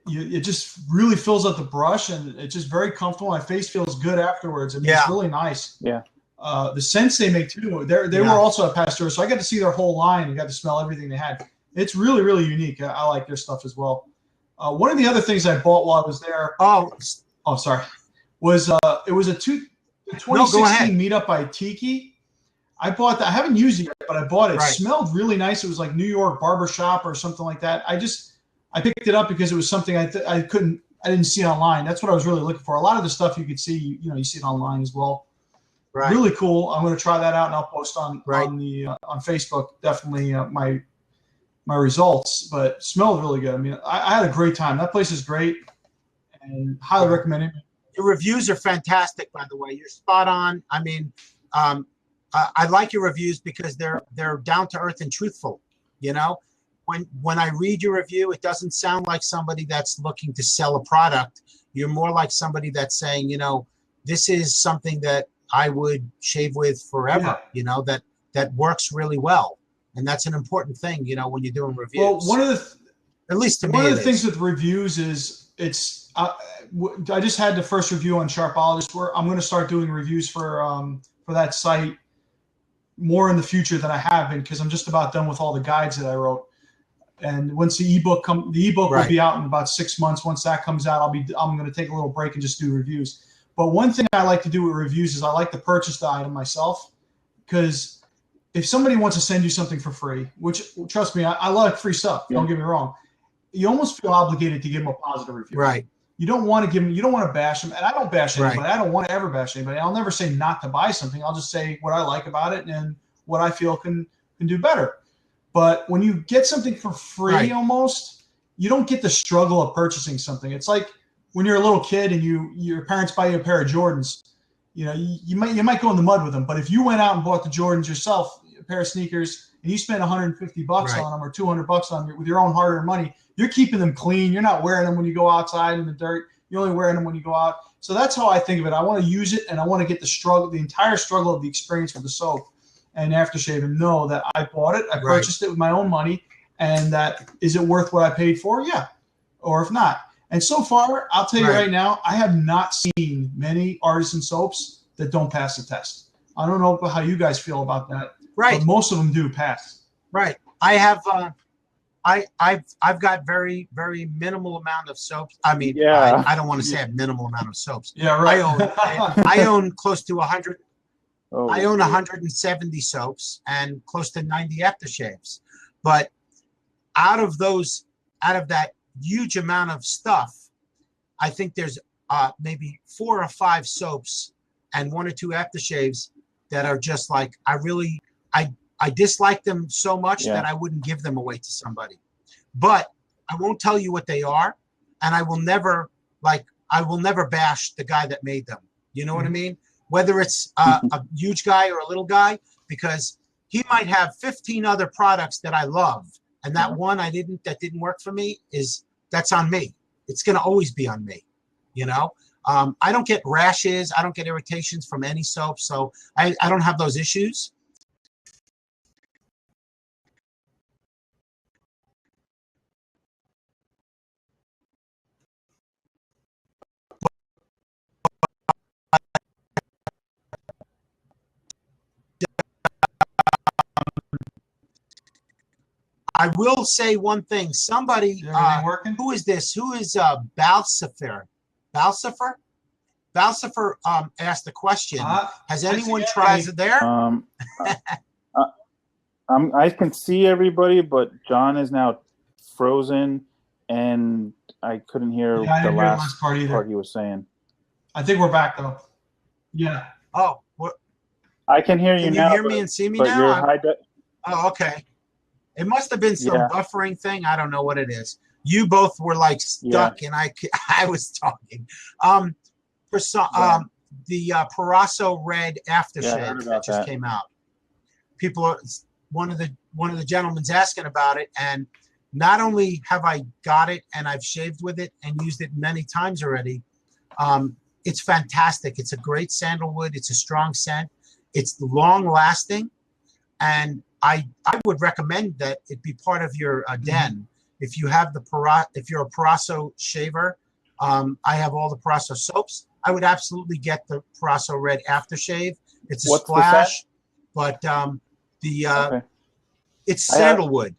it just really fills up the brush, and it's just very comfortable. My face feels good afterwards. I mean, it's really nice. Yeah. The scents they make too. They were also at Pasteur, so I got to see their whole line and got to smell everything they had. It's really, really unique. I like their stuff as well. One of the other things I bought while I was there. Sorry. Was it was a 2016 meetup by Tiki. I bought that. I haven't used it yet, but I bought it. It smelled really nice. It was like New York barbershop or something like that. I picked it up because it was something I didn't see online. That's what I was really looking for. A lot of the stuff you could see, you see it online as well. Right. Really cool. I'm going to try that out, and I'll post on Facebook definitely my results. But smelled really good. I mean, I had a great time. That place is great, and highly recommend it. Your reviews are fantastic, by the way. You're spot on. I mean, I like your reviews because they're down to earth and truthful. You know. When I read your review, it doesn't sound like somebody that's looking to sell a product. You're more like somebody that's saying, this is something that I would shave with forever, that works really well. And that's an important thing, when you're doing reviews. Well, one of the things with reviews is I just had the first review on Sharpologist, where I'm going to start doing reviews for that site more in the future than I have been, because I'm just about done with all the guides that I wrote. And once the ebook will be out in about 6 months. Once that comes out, I'm going to take a little break and just do reviews. But one thing I like to do with reviews is I like to purchase the item myself, because if somebody wants to send you something for free, which, trust me, I like free stuff. Don't get me wrong. You almost feel obligated to give them a positive review. Right. You don't want to give them. You don't want to bash them, and I don't bash anybody. I don't want to ever bash anybody. I'll never say not to buy something. I'll just say what I like about it and what I feel can do better. But when you get something for free, almost, you don't get the struggle of purchasing something. It's like when you're a little kid and your parents buy you a pair of Jordans. You might go in the mud with them, but if you went out and bought the Jordans yourself, a pair of sneakers, and you spent $150 on them or $200 on them with your own hard-earned money, you're keeping them clean. You're not wearing them when you go outside in the dirt. You're only wearing them when you go out. So that's how I think of it. I want to use it, and I want to get the entire struggle of the experience with the soap and aftershave, and know that I bought it, I purchased it with my own money, and that, is it worth what I paid for? Yeah. Or if not. And so far, I'll tell you right now, I have not seen many artisan soaps that don't pass the test. I don't know how you guys feel about that. Right. But most of them do pass. Right. I have I've got very, very minimal amount of soaps. I mean, I don't want to say a minimal amount of soaps. Yeah, right. I own close to 100. I own 170 soaps and close to 90 aftershaves. But out of that huge amount of stuff, I think there's maybe 4 or 5 soaps and 1 or 2 aftershaves that are just like, I dislike them so much that I wouldn't give them away to somebody. But I won't tell you what they are, and I will never bash the guy that made them. You know what I mean? Whether it's a huge guy or a little guy, because he might have 15 other products that I love, and that one that didn't work for me, that's on me. It's going to always be on me. I don't get rashes. I don't get irritations from any soap, so I don't have those issues. I will say one thing. Somebody, Is everything working? who is this? Who is Balsifer? Balsifer? Balsifer asked the question. Has I see anyone Anthony. tried it there? I can see everybody, but John is now frozen, and I couldn't hear Yeah, I the didn't hear the last last part either. part he was saying. I think we're back though. Yeah. Oh, what? I can hear you Can you now, hear but, me and see me but now? you're high. Oh, okay. It must have been some Yeah. buffering thing. I don't know what it is. You both were like stuck, and I was talking. For some, the Parasso Red aftershave heard that about just that. came out. People are one of the gentlemen's asking about it, and not only have I got it and I've shaved with it and used it many times already. It's fantastic. It's a great sandalwood. It's a strong scent. It's long lasting, and I would recommend that it be part of your den. If you have if you're a Parasso shaver, I have all the Parasso soaps. I would absolutely get the Parasso Red aftershave. It's a What's the splash, but Okay. it's I have- sandalwood.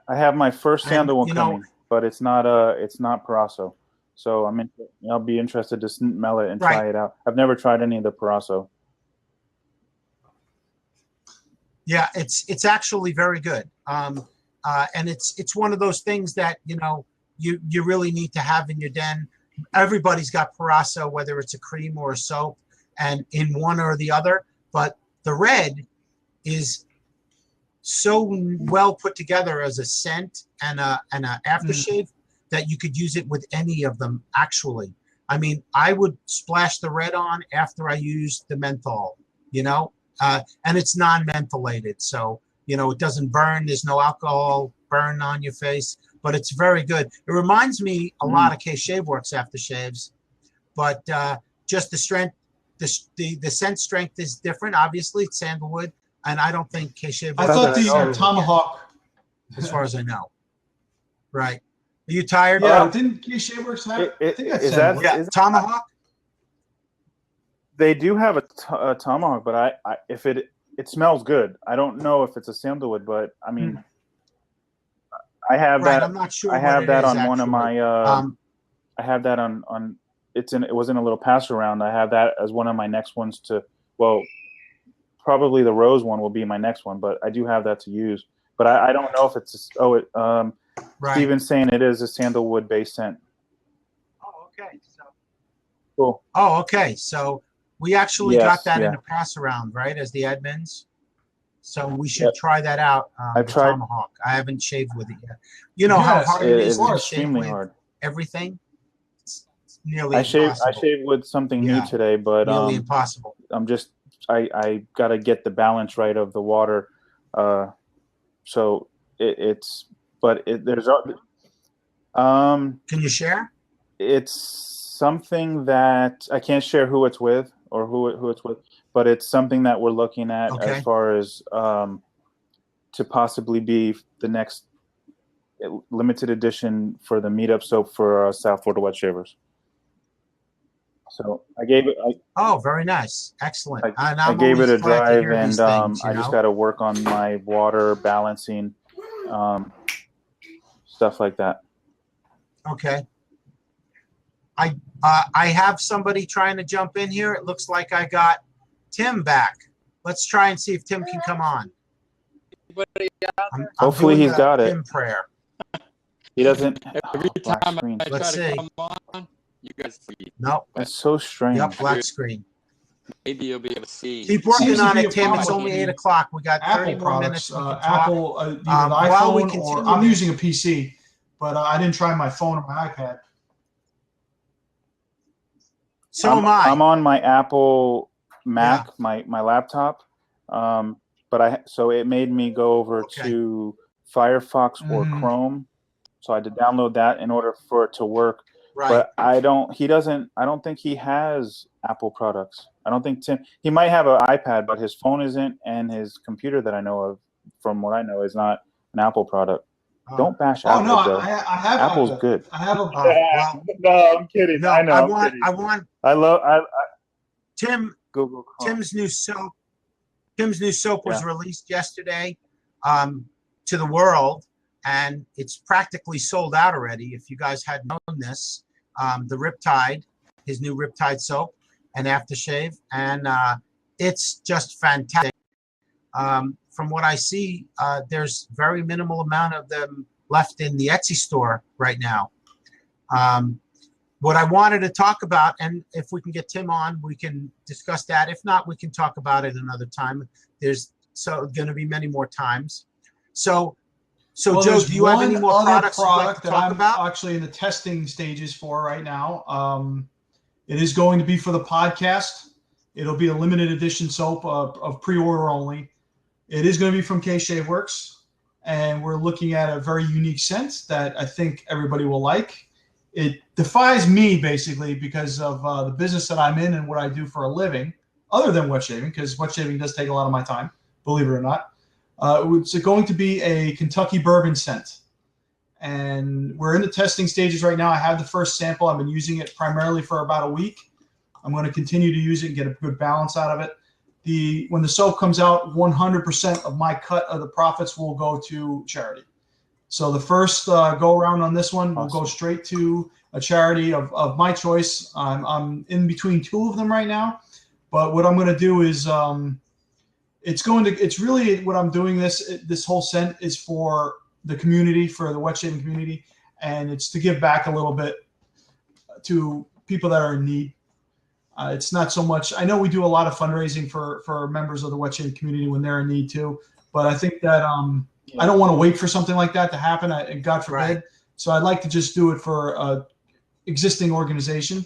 I have my first And, sandalwood you know- coming, but it's not Parasso. So I'll be interested to smell it and Right. try it out. I've never tried any of the Parasso. Yeah, it's actually very good. And it's one of those things that you really need to have in your den. Everybody's got Parasso, whether it's a cream or a soap, and in one or the other. But the red is so well put together as a scent and a aftershave that you could use it with any of them. Actually, I mean, I would splash the red on after I used the menthol. And it's non-mentholated, so it doesn't burn. There's no alcohol burn on your face, but it's very good. It reminds me a lot of K Shaveworks aftershaves, but just the strength, the scent strength is different. Obviously, it's sandalwood, and I don't think K Shaveworks. I thought the does Tomahawk. as far as I know. Right? Are you tired? Yeah, didn't K Shaveworks have? I think that's Is that- sandalwood. Yeah, Tomahawk. They do have a Tomahawk, but if it smells good. I don't know if it's a sandalwood, but I mean, I have Right, that. I'm not sure. I have what that it is, on one of actually. my. I have that on. It was in a little pass around. I have that as one of my next ones to. Well, probably the rose one will be my next one, but I do have that to use. But I don't know if it's. Right. Steven's saying it is a sandalwood based scent. Oh, okay. So. Cool. Oh, okay. So we actually Yes, got that yeah. in a pass around, right, as the admins. So we should try that out. I've the tried- Tomahawk. I haven't shaved with it yet. You know how Yes, hard it is It's to shave extremely with hard. everything. It's nearly I shaved impossible. with something Yeah, new today, but nearly impossible. I'm just I got to get the balance right of the water. So there's Can you share? it's something that I can't share who it's with or who it's with, but it's something that we're looking at Okay. as far as to possibly be the next limited edition for the meetup soap for South Florida wet shavers. So I gave it. Oh, very nice. Excellent. And I I'm gave it always a glad to drive, hear and these things, I just got to work on my water balancing, stuff like that. Okay. I have somebody trying to jump in here. It looks like I got Tim back. Let's try and see if Tim can come on. I'm Hopefully doing he's a got it. Tim prayer. He doesn't. Every black time screen. I Let's try to see. come on, you guys see. Nope. That's so strange. Yep. Black screen. Maybe you'll be able to see. Keep working Seems to on be it, a Tim. It's problem only with 8 o'clock. We got 30 Apple more minutes. products, We can talk. Apple, either the while we iPhone or continue- I'm using a PC, but I didn't try my phone or my iPad. So am I. I'm on my Apple Mac, my laptop, so it made me go over Okay. to Firefox or Mhm. Chrome, so I had to download that in order for it to work. Right. But I don't think he has Apple products. I don't think Tim. He might have an iPad, but his phone isn't, and his computer that I know of, from what I know, is not an Apple product. Oh. Don't bash Oh Apple, no, Joe. I have Apple's iPad. good. I have a. Oh, well, No, I'm kidding. no, I know. I I'm want, kidding. I want, I love. Google Chrome. Tim's new soap was released yesterday to the world, and it's practically sold out already. If you guys hadn't known this, the Riptide, his new Riptide soap and aftershave, and it's just fantastic. From what I see, there's very minimal amount of them left in the Etsy store right now. What I wanted to talk about, and if we can get Tim on, we can discuss that. If not, we can talk about it another time. There's going to be many more times. So Well, Joe, there's do you have any one more other products you'd like product to that talk I'm about? actually in the testing stages for right now. It is going to be for the podcast. It'll be a limited edition soap of pre-order only. It is going to be from K-Shave Works, and we're looking at a very unique scent that I think everybody will like. It defies me basically because of the business that I'm in and what I do for a living, other than wet shaving, because wet shaving does take a lot of my time, believe it or not. It's going to be a Kentucky bourbon scent. And we're in the testing stages right now. I have the first sample. I've been using it primarily for about a week. I'm going to continue to use it and get a good balance out of it. When the soap comes out, 100% of my cut of the profits will go to charity. So the first go around on this one will go straight to a charity of my choice. I'm in between two of them right now, but what I'm going to do is it's really what I'm doing this whole scent is for the community, for the wet shaving community, and it's to give back a little bit to people that are in need. It's not so much. I know we do a lot of fundraising for members of the wet shaving community when they're in need too, but I think that I don't want to wait for something like that to happen, and God forbid. Right. So I'd like to just do it for a existing organization.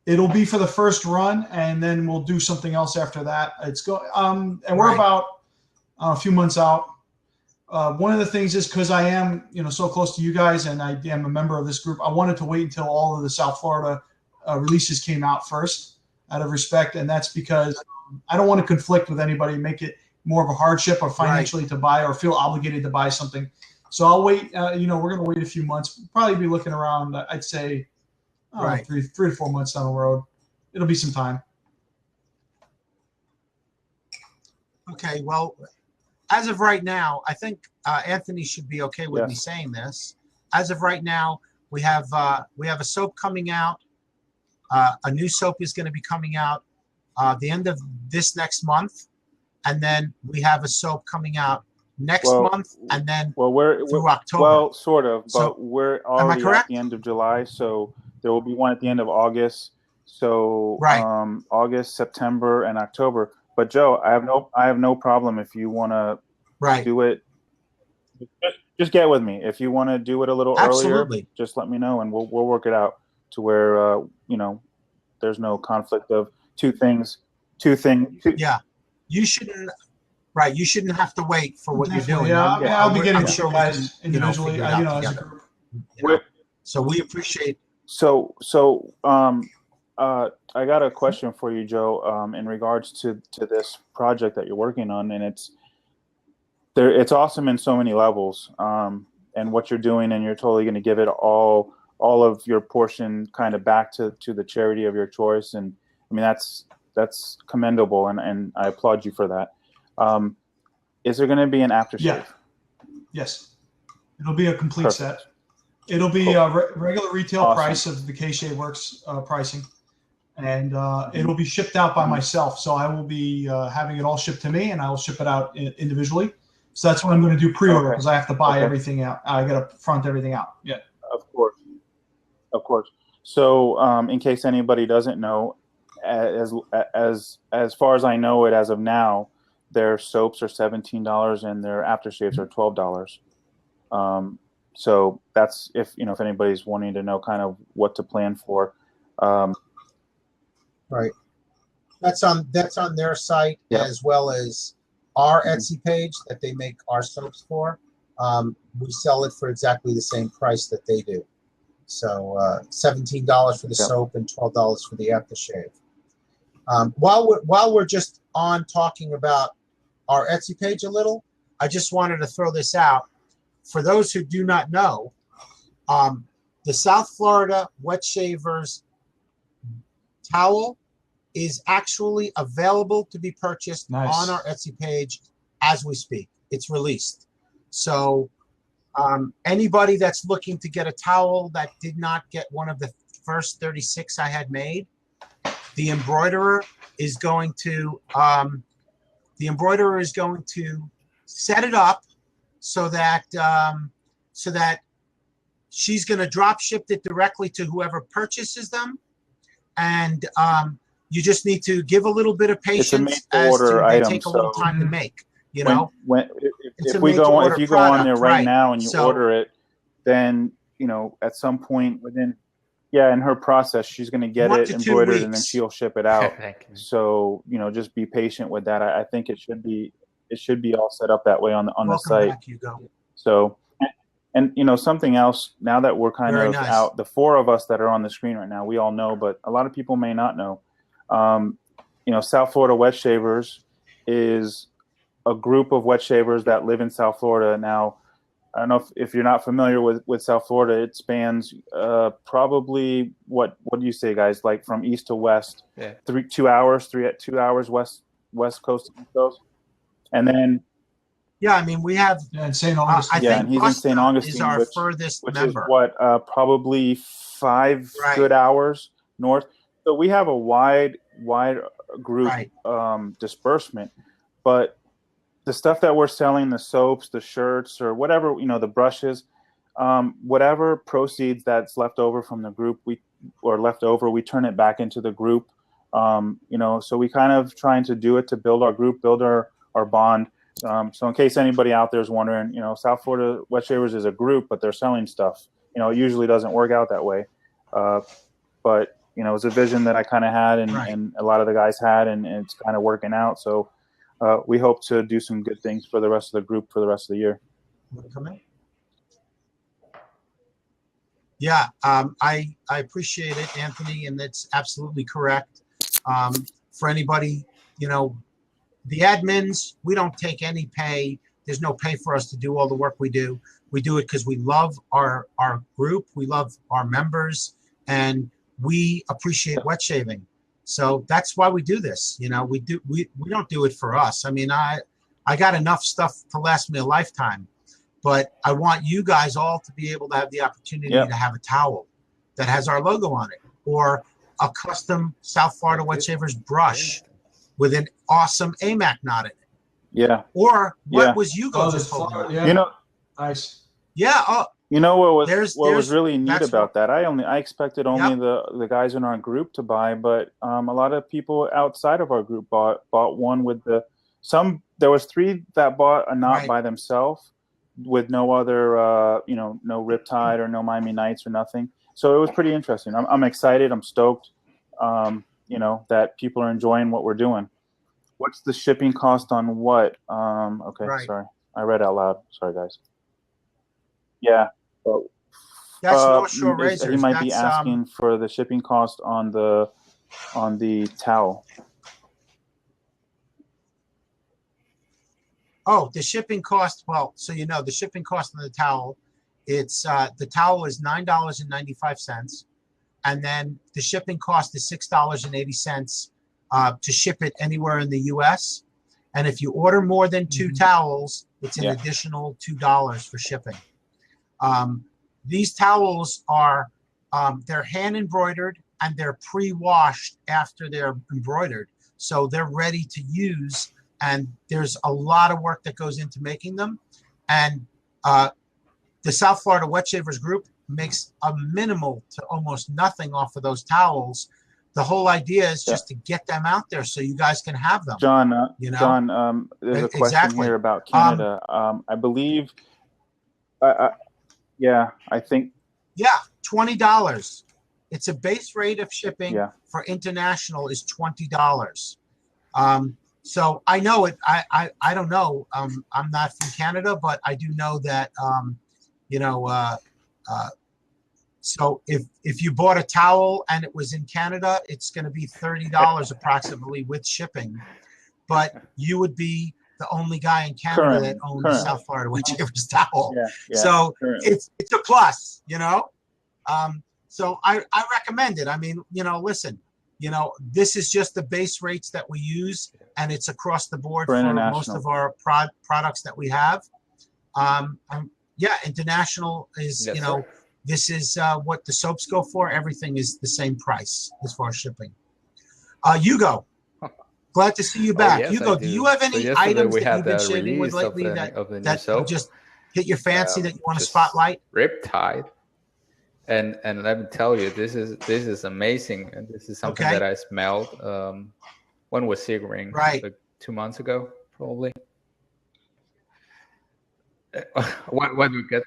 It'll be for the first run, and then we'll do something else after that. And we're Right. about a few months out. One of the things is because I am, so close to you guys, and I am a member of this group. I wanted to wait until all of the South Florida releases came out first, out of respect, and that's because I don't want to conflict with anybody, make it more of a hardship or financially to buy or feel obligated to buy something. So I'll wait. We're going to wait a few months. Probably be looking around. I'd say, Right. 3 to 4 months down the road. It'll be some time. Okay, well, as of right now, I think Anthony should be okay with me saying this. As of right now, we have a soap coming out. A new soap is going to be coming out the end of this next month, and then we have a soap coming out next month, and then through October. Well, sort of, but So, we're am I already at correct? the end of July, so there will be one at the end of August. So Right. August, September, and October. But Joe, I have no problem if you want to Right. do it. Just get with me. If you want to do it a little Absolutely. earlier, just let me know, and we'll work it out to where there's no conflict of two things. Yeah, you shouldn't. Right, you shouldn't have to wait for what you're doing. Yeah, I'll be getting I'm with sure you we guys can, individually, figure it out as a together. group. So we appreciate. So I got a question for you, Joe, in regards to this project that you're working on, and it's awesome in so many levels, and what you're doing, and you're totally going to give it all of your portion kind of back to the charity of your choice, and I mean that's commendable, and I applaud you for that. Is there going to be an aftershave? Yeah. Yes. It'll be a complete Perfect. set. It'll be Cool. a regular retail Awesome. price of the K-Shave Works pricing. And it'll be shipped out by myself. So I will be having it all shipped to me, and I will ship it out individually. So that's what I'm going to do pre-order, because I have to buy everything out. I got to front everything out. Yeah. Of course. So, in case anybody doesn't know, as far as I know it, as of now, their soaps are $17 and their aftershaves are $12. So that's if anybody's wanting to know kind of what to plan for. Right. That's on their site, Yep. as well as our Etsy page that they make our soaps for. We sell it for exactly the same price that they do. So $17 for the Yep. soap and $12 for the aftershave. While we're just on talking about our Etsy page a little, I just wanted to throw this out. For those who do not know, the South Florida Wet Shavers towel is actually available to be purchased Nice. on our Etsy page as we speak. It's released. So anybody that's looking to get a towel that did not get one of the first 36 I had made, the embroiderer is going to set it up so that she's going to drop ship it directly to whoever purchases them, and you just need to give a little bit of It's a patience as to made-to-order they item, take a little so time to make. You know, It's a if we go on, made-to-order if you go on product, there right right. now and you So- order it, then at some point within, in her process, she's going to get 1 it to 2 embroidered and then weeks. she'll ship it out. Thank you. So just be patient with that. I think it should be all set up that way on the welcome site. back, Hugo. So, and something else, now that we're kind Very of nice. out, the 4 of us that are on the screen right now, we all know, but a lot of people may not know. South Florida Wet Shavers is a group of wet shavers that live in South Florida. Now, I don't know if you're not familiar with South Florida, it spans probably, what do you say, guys? Like from east to west, Yeah. 2 hours, 2 hours west coast to east coast. And then, Yeah, I mean, we have. Yeah, in St. Augustine. I Yeah, think and he's in St. Busta Augustine, is our which furthest which member. is what, probably 5 Right. good hours north. So we have a wide group Right. Disbursement, but the stuff that we're selling, the soaps, the shirts, or whatever, the brushes, whatever proceeds that's left over from the group, we turn it back into the group. So we kind of trying to do it to build our group, build our bond. So in case anybody out there is wondering, South Florida Wet Shavers is a group, but they're selling stuff. It usually doesn't work out that way. But it's a vision that I kind of had, and, Right. and a lot of the guys had, and it's kind of working out. So we hope to do some good things for the rest of the group for the rest of the year. Want to come in? Yeah, I appreciate it, Anthony, and that's absolutely correct. For anybody, the admins, we don't take any pay. There's no pay for us to do all the work we do. We do it because we love our group, we love our members, and we appreciate wet shaving. So that's why we do this. We don't do it for us. I mean, I got enough stuff to last me a lifetime, but I want you guys all to be able to have the opportunity Yep. to have a towel that has our logo on it, or a custom South Florida Wet Shavers brush with an awesome AMAC knot in it. Yeah. Or what Yeah. was Hugo Oh, just the holding? flower, yeah. Nice. Yeah. Oh, What There's- was really neat that's about that? I expected only Yep. the guys in our group to buy, but a lot of people outside of our group bought one with there was 3 that bought a knot Right. by themselves with no other no Riptide or no Miami Nights or nothing. So it was pretty interesting. I'm excited. I'm stoked. That people are enjoying what we're doing. What's the shipping cost on what? Okay, Right. sorry, I read out loud. Sorry, guys. Yeah. Well, that's North Shore he Razors. might be That's, asking for the shipping cost on the towel. Oh, the shipping cost. Well, so the shipping cost on the towel, it's the towel is $9.95, and then the shipping cost is $6.80 to ship it anywhere in the U.S. And if you order more than 2 towels, it's an Yeah. additional $2 for shipping. These towels are they're hand embroidered and they're pre-washed after they're embroidered, so they're ready to use. And there's a lot of work that goes into making them. And the South Florida Wet Shavers group makes a minimal to almost nothing off of those towels. The whole idea is just to get them out there so you guys can have them. John, John, there's a question Exactly. here about Canada. I believe, I think, Yeah, $20. It's a base rate of shipping Yeah. for international is $20. So I know it. I don't know. I'm not from Canada, but I do know that so if you bought a towel and it was in Canada, it's going to be $30 approximately with shipping. But you would be the only guy in Canada that owns the Currently. South Florida Wet Shavers towel. yeah. So currently. it's a plus, So I recommend it. I mean, listen, this is just the base rates that we use, and it's across the board For for most international. of our products that we have. Yeah, international is, Yes, sir. this is what the soaps go for. Everything is the same price as far as shipping. Hugo, glad to see you back. Oh, yes, Hugo, I do you have So any yesterday items we that had you've been the shaving with release of lately the new that soap. just hit your fancy that you want to Just spotlight? Riptide. And let me tell you, this is amazing, and this is something Okay. that I smelled when was Sebring, Right. like 2 months ago, probably. What do we get?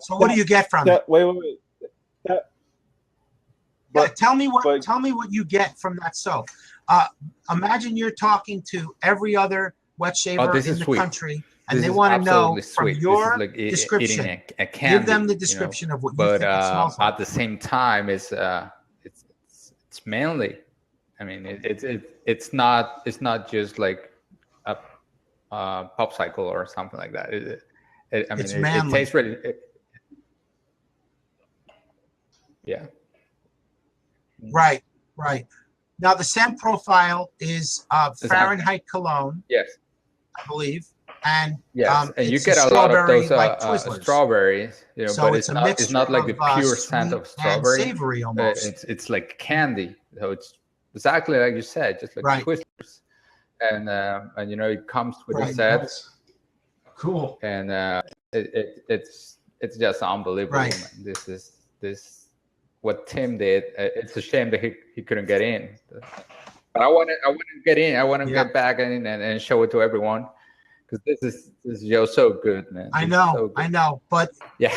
So what do you get from it? Wait. But- Tell me what but- you get from that soap. Imagine you're talking to every other wet shaver this in is the sweet. country, and This they is want to know absolutely from sweet. your This is like description. eating a candy, Give them the you know? description of what you But think it smells like. at the same time, it's manly. I mean, it's not just like a pop cycle or something like that. I mean, It's it manly. tastes really. Yeah. Right. Now the scent profile is Exactly. Fahrenheit cologne, Yes. I believe, and Yes, and you it's get a lot of strawberry, those like Twizzlers. strawberries, So but it's a it's mixture not like the of, pure sweet scent of and strawberry. savory almost. It's like candy, so it's exactly like you said, just like Right. Twizzlers, and it comes with a Right. set, Nice. Cool. and it's just unbelievable. Right. Man. This what Tim did. It's a shame that he couldn't get in, but I want to get in. I want to Yeah. get back in and show it to everyone. Because this is just so good, man. I This is know, so good. I know, but Yeah.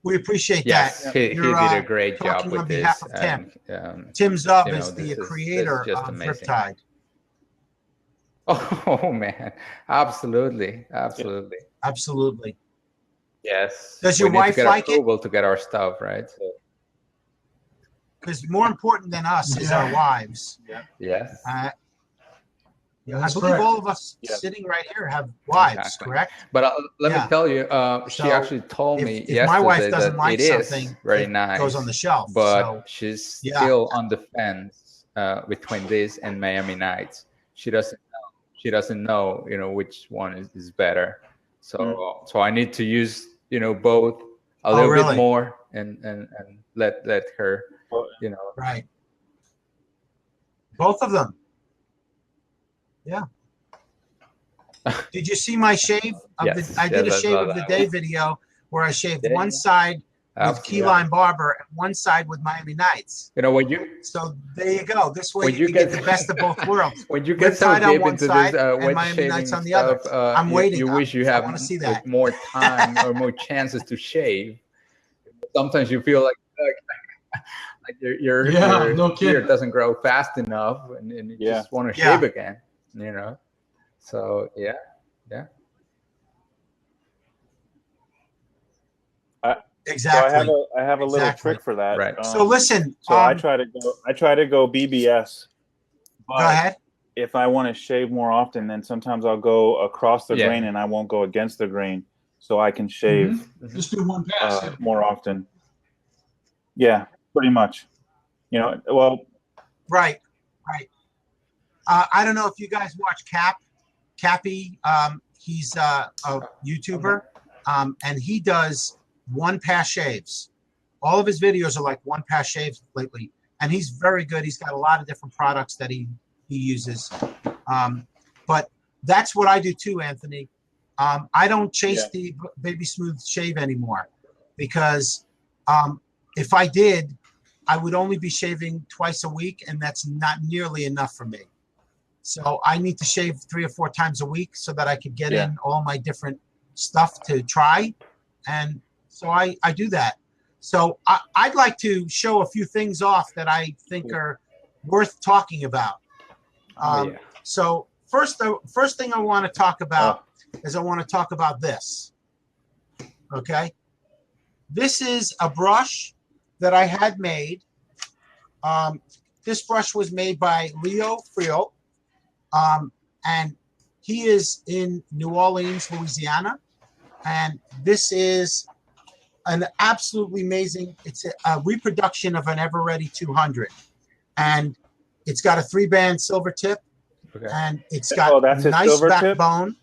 we appreciate Yes, that. he You're, did a great job talking with on this. behalf of Tim. And, Tim Zub you know, is the this is creator just of amazing. Riptide. oh man, absolutely. Absolutely. Yes. Does We your need to wife get like it? approval to get our stuff, right? So, Because more important than us is our wives. yes. I That's believe correct. all of us Yeah. sitting right here have wives, Exactly. correct? But let Yeah. me tell you, she So, actually told me If my wife yesterday doesn't that like it is something, very it nice. goes on the shelf. But So she's yeah. still on the fence between this and Miami Nights. She doesn't know, which one is better. So I need to use, both a little really? bit more and let her, right. Both of them. Yeah. Did you see my shave? Yes, I did yes, a I shave saw of the that day one. video where I shaved Yeah, one yeah. side with Absolutely. Key Lime Barber and one side with Miami Nights. When you So there you go. This way When you you can get get- the best of both worlds. when you get so Riptide on deep one into side this and wet Miami shaving Nights on the other. stuff, I'm waiting. You wish you I have wanna see that. more time or more chances to shave. Sometimes you feel like your Yeah, no beard kidding. doesn't grow fast enough, and you Yeah. just want to Yeah. shave again. So yeah. Exactly. So I have a little Exactly. trick for that. Right. So listen. So I try to go BBS. Go ahead. If I want to shave more often, then sometimes I'll go across the Yeah. grain and I won't go against the grain, so I can shave Just do one pass. more often. Yeah, pretty much. Well, Right. I don't know if you guys watch Cappy. He's a YouTuber, and he does one pass shaves. All of his videos are like one pass shaves lately, and he's very good. He's got a lot of different products that he uses. But that's what I do too, Anthony. I don't chase the Baby Smooth shave anymore because if I did, I would only be shaving twice a week, and that's not nearly enough for me. So I need to shave 3 or 4 times a week so that I could get in all my different stuff to try. And so I do that. So I'd like to show a few things off that I think are worth talking about. So first thing I want to talk about is I want to talk about this. Okay. This is a brush that I had made. This brush was made by Leo Friot. And he is in New Orleans, Louisiana. And this is an absolutely amazing. It's a reproduction of an Everready 200, and it's got a 3-band silver tip, Okay. and it's Oh, got that's his nice silver tip? backbone.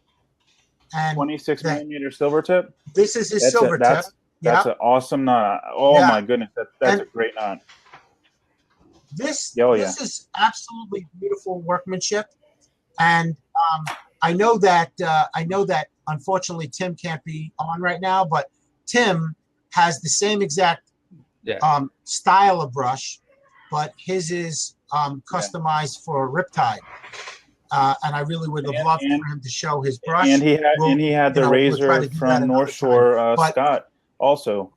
And 26 that- millimeter silver tip. this is his That's silver a, that's tip. that's Yeah. an awesome knot. Oh Yeah. my goodness, that's And- a great knot. This Oh, this is absolutely beautiful workmanship, and I know that unfortunately Tim can't be on right now, but Tim has the same exact Yeah. style of brush, but his is customized for Riptide, and I really would have loved for him to show his brush. And he had We'll- and he had you the know, we'll razor try to do that from another North time. Shore But- Scott also.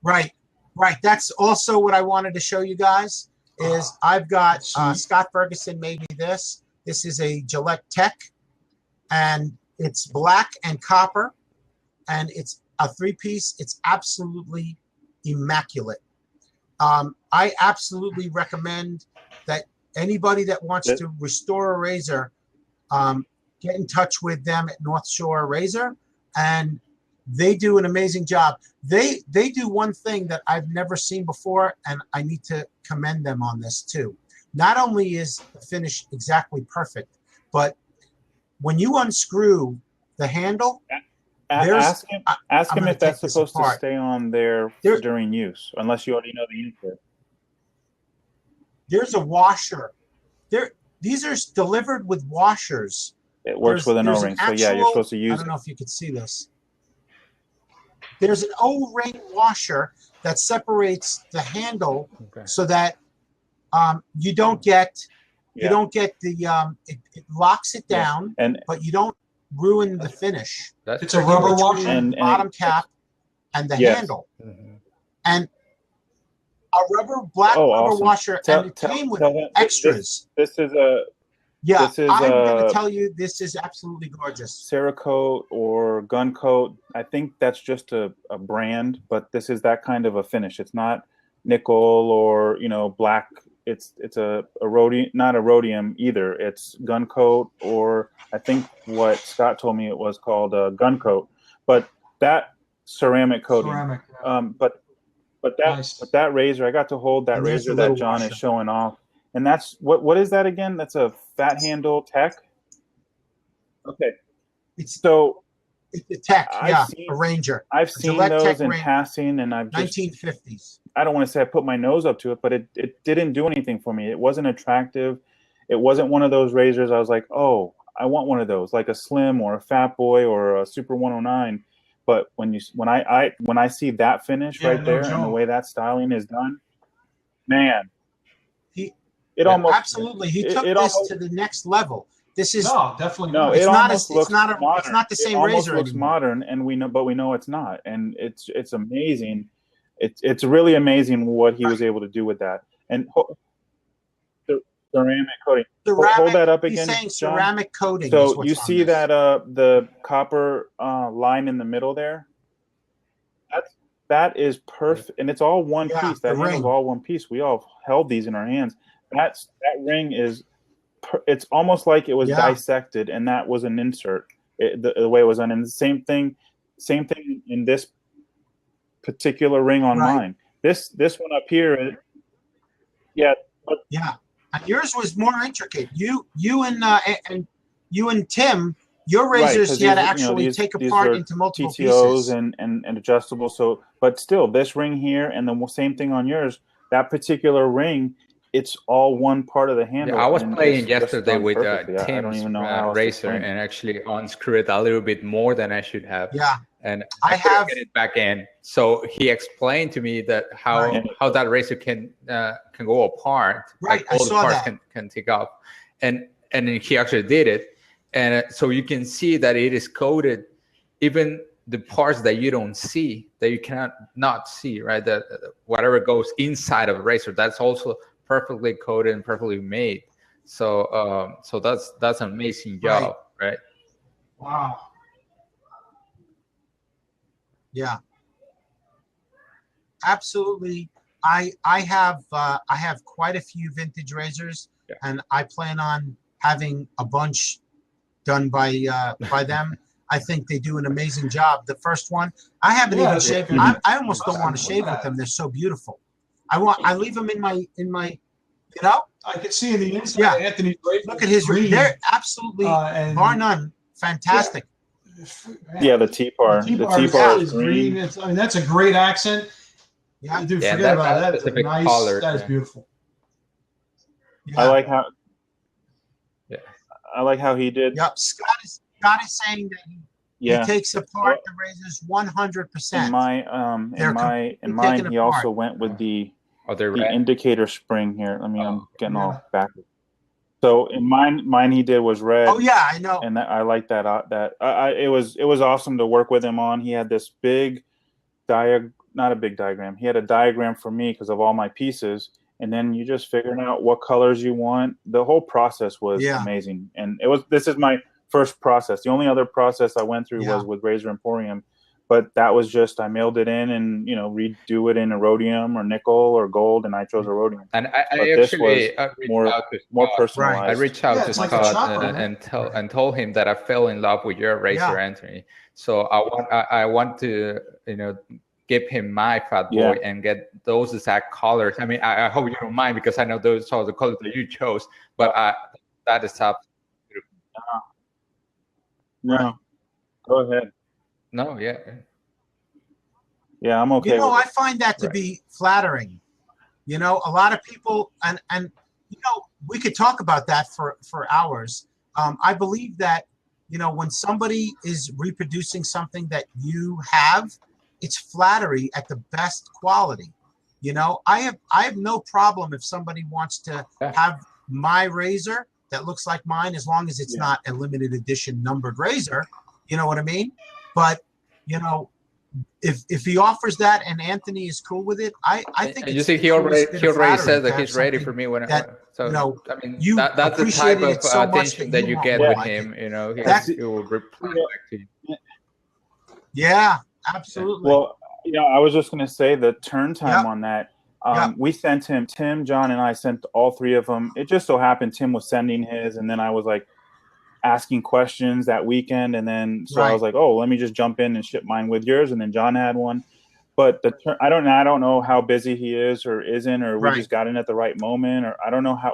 Right. That's also what I wanted to show you guys. Is I've got Sweet. Scott Ferguson made me this. This is a Gillette Tech, and it's black and copper, and it's a 3-piece. It's absolutely immaculate. I absolutely recommend that anybody that wants to restore a razor, get in touch with them at North Shore Razor, and they do an amazing job. They do one thing that I've never seen before, and I need to commend them on this too. Not only is the finish exactly perfect, but when you unscrew the handle, there's- Ask him I'm if gonna that's take this supposed to apart. stay on there There- during use, unless you already know the answer. there's a washer. These are delivered with washers. It works with an There's O-ring, so yeah, you're actual- supposed to I use don't it. know if you could see this. There's an O-ring washer that separates the handle Okay. so that you don't get Yeah. the it locks it Yeah. down, And but you don't ruin the finish. That's It's a rubber Between washer. the And- bottom cap and the Yes. handle, Mhm. and a black Oh, rubber awesome. washer, Tell- and it tell- came with tell him- extras. this is a Yeah, this is, I'm going uh, to tell you, this is absolutely gorgeous. Cerakote or Guncoat. I think that's just a brand, but this is that kind of a finish. It's not nickel or black. It's a rhodium, not a rhodium either. It's Guncoat, or I think what Scott told me it was called Guncoat. But that ceramic coating. Ceramic. But Nice. that razor, I got to hold that And there's razor the that little John washer. is showing off, and that's what is that again? That's a fat handle Tech. Okay, It's so a Tech, I've yeah, seen- a Ranger, I've seen Gillette those Tech in Ranger. passing, and I've just 1950s. I don't want to say I put my nose up to it, but it didn't do anything for me. It wasn't attractive. It wasn't one of those razors I was like, oh, I want one of those, like a Slim or a Fat Boy or a Super 109. But when I see that finish Yeah, right no there and the joke. way that styling is done, man, He- it almost Absolutely, he it- took it this almost- to the next level. This is No, definitely no, not. It's it not almost a- looks it's not a- it's modern. not the same It almost razor looks anymore. modern, and we know it's not, and it's amazing. It's really amazing what he was able to do with that. And the ceramic coating. ceramic. Hold that up He's again, saying John. ceramic coating. is So what's you on see this. that the copper line in the middle there? That is perfect, and it's all one Yeah, piece. That the handle's ring. all one piece. We all held these in our hands. That ring is. It's almost like it was Yeah. dissected, and that was an insert. The way it was done, and the same thing in this particular ring on Right. mine. This one up here, yeah. But Yeah, and yours was more intricate. You and Tim, your Right, razors 'cause you had to these- actually these take are apart into multiple TTOs pieces. and adjustable. So, but still, this ring here and the same thing on yours. That particular ring, it's all one part of the handle. Yeah, I was and playing it's just yesterday done with perfectly. I don't Tim's even know how else to razor explain it. and actually unscrewed it a little bit more than I should have. Yeah, And I couldn't have- get it back in. So he explained to me that how Right. that razor can go apart. Right, like I all saw the parts that. can take off, and then he actually did it, and so you can see that it is coated, even the parts that you don't see, that you cannot not see, right? That whatever goes inside of a razor, that's also perfectly coated and perfectly made. So so that's an amazing job, right? wow. Yeah, absolutely. I have quite a few vintage razors, Yeah. and I plan on having a bunch done by them. I think they do an amazing job. The first one, I haven't Yeah, even shaved. yeah. I almost don't want to shave with them. They're so beautiful. I leave them in my, you know, I could see in the inside. Yeah. Anthony's razor look at his, green, they're absolutely, and bar none, fantastic. man, Yeah, the T-bar. The T-bar T-bar is green. I mean, that's a great accent. Yeah. Dude, Yeah, forget that- about that that. It's a specific nice. color, That is yeah. beautiful. Yeah. I like how. Yeah. I like how he did. Yep. Scott is saying that he Yeah. takes apart the razors 100%. In my They're in mine, taken he apart. also went with the Oh, they're the red. indicator spring here. Let me. I'm Oh, getting yeah. all backwards. So in mine he did was red. Oh yeah, I know. And I like that. It was awesome to work with him on. He had this big not a big diagram. He had a diagram for me because of all my pieces, and then you just figuring out what colors you want. The whole process was Yeah. amazing, and this is my first process. The only other process I went through Yeah. was with Razor Emporium, but that was just I mailed it in and redo it in Iridium or nickel or gold, and I chose Iridium. And I But this actually reached more- out to More Scott. personalized. I reached out Yeah, to it's like a Scott chopper, and told him that I fell in love with your razor, Yeah. Anthony. So I want to give him my Fat Boy Yeah. and get those exact colors. I mean, I hope you don't mind because I know those are the colors that you chose. But that is up. No, go ahead. No, yeah. Yeah, I'm okay. You know, with I find that to Right. be flattering. You know, a lot of people, and we could talk about that for hours. I believe that, when somebody is reproducing something that you have, it's flattery at the best quality. I have no problem if somebody wants to Yeah. have my razor that looks like mine, as long as it's Yeah. not a limited edition numbered razor. You know what I mean? But, if he offers that and Anthony is cool with it, I think And you it's see, he the already coolest bit of flattery said that to he's have ready something for me when that, so you I mean you that's the type appreciated of it so much attention that that you you want get more with like him. He That- he will reply back to you. Yeah, absolutely. Well, I was just going to say the turn time Yep. on that. Yep. We sent him, Tim, John, and I sent all three of them. It just so happened Tim was sending his, and then I was like asking questions that weekend, and then so I was like, oh, let me just jump in and ship mine with yours, and then John had one. But I don't know how busy he is or isn't, or we Right. just got in at the right moment, or I don't know how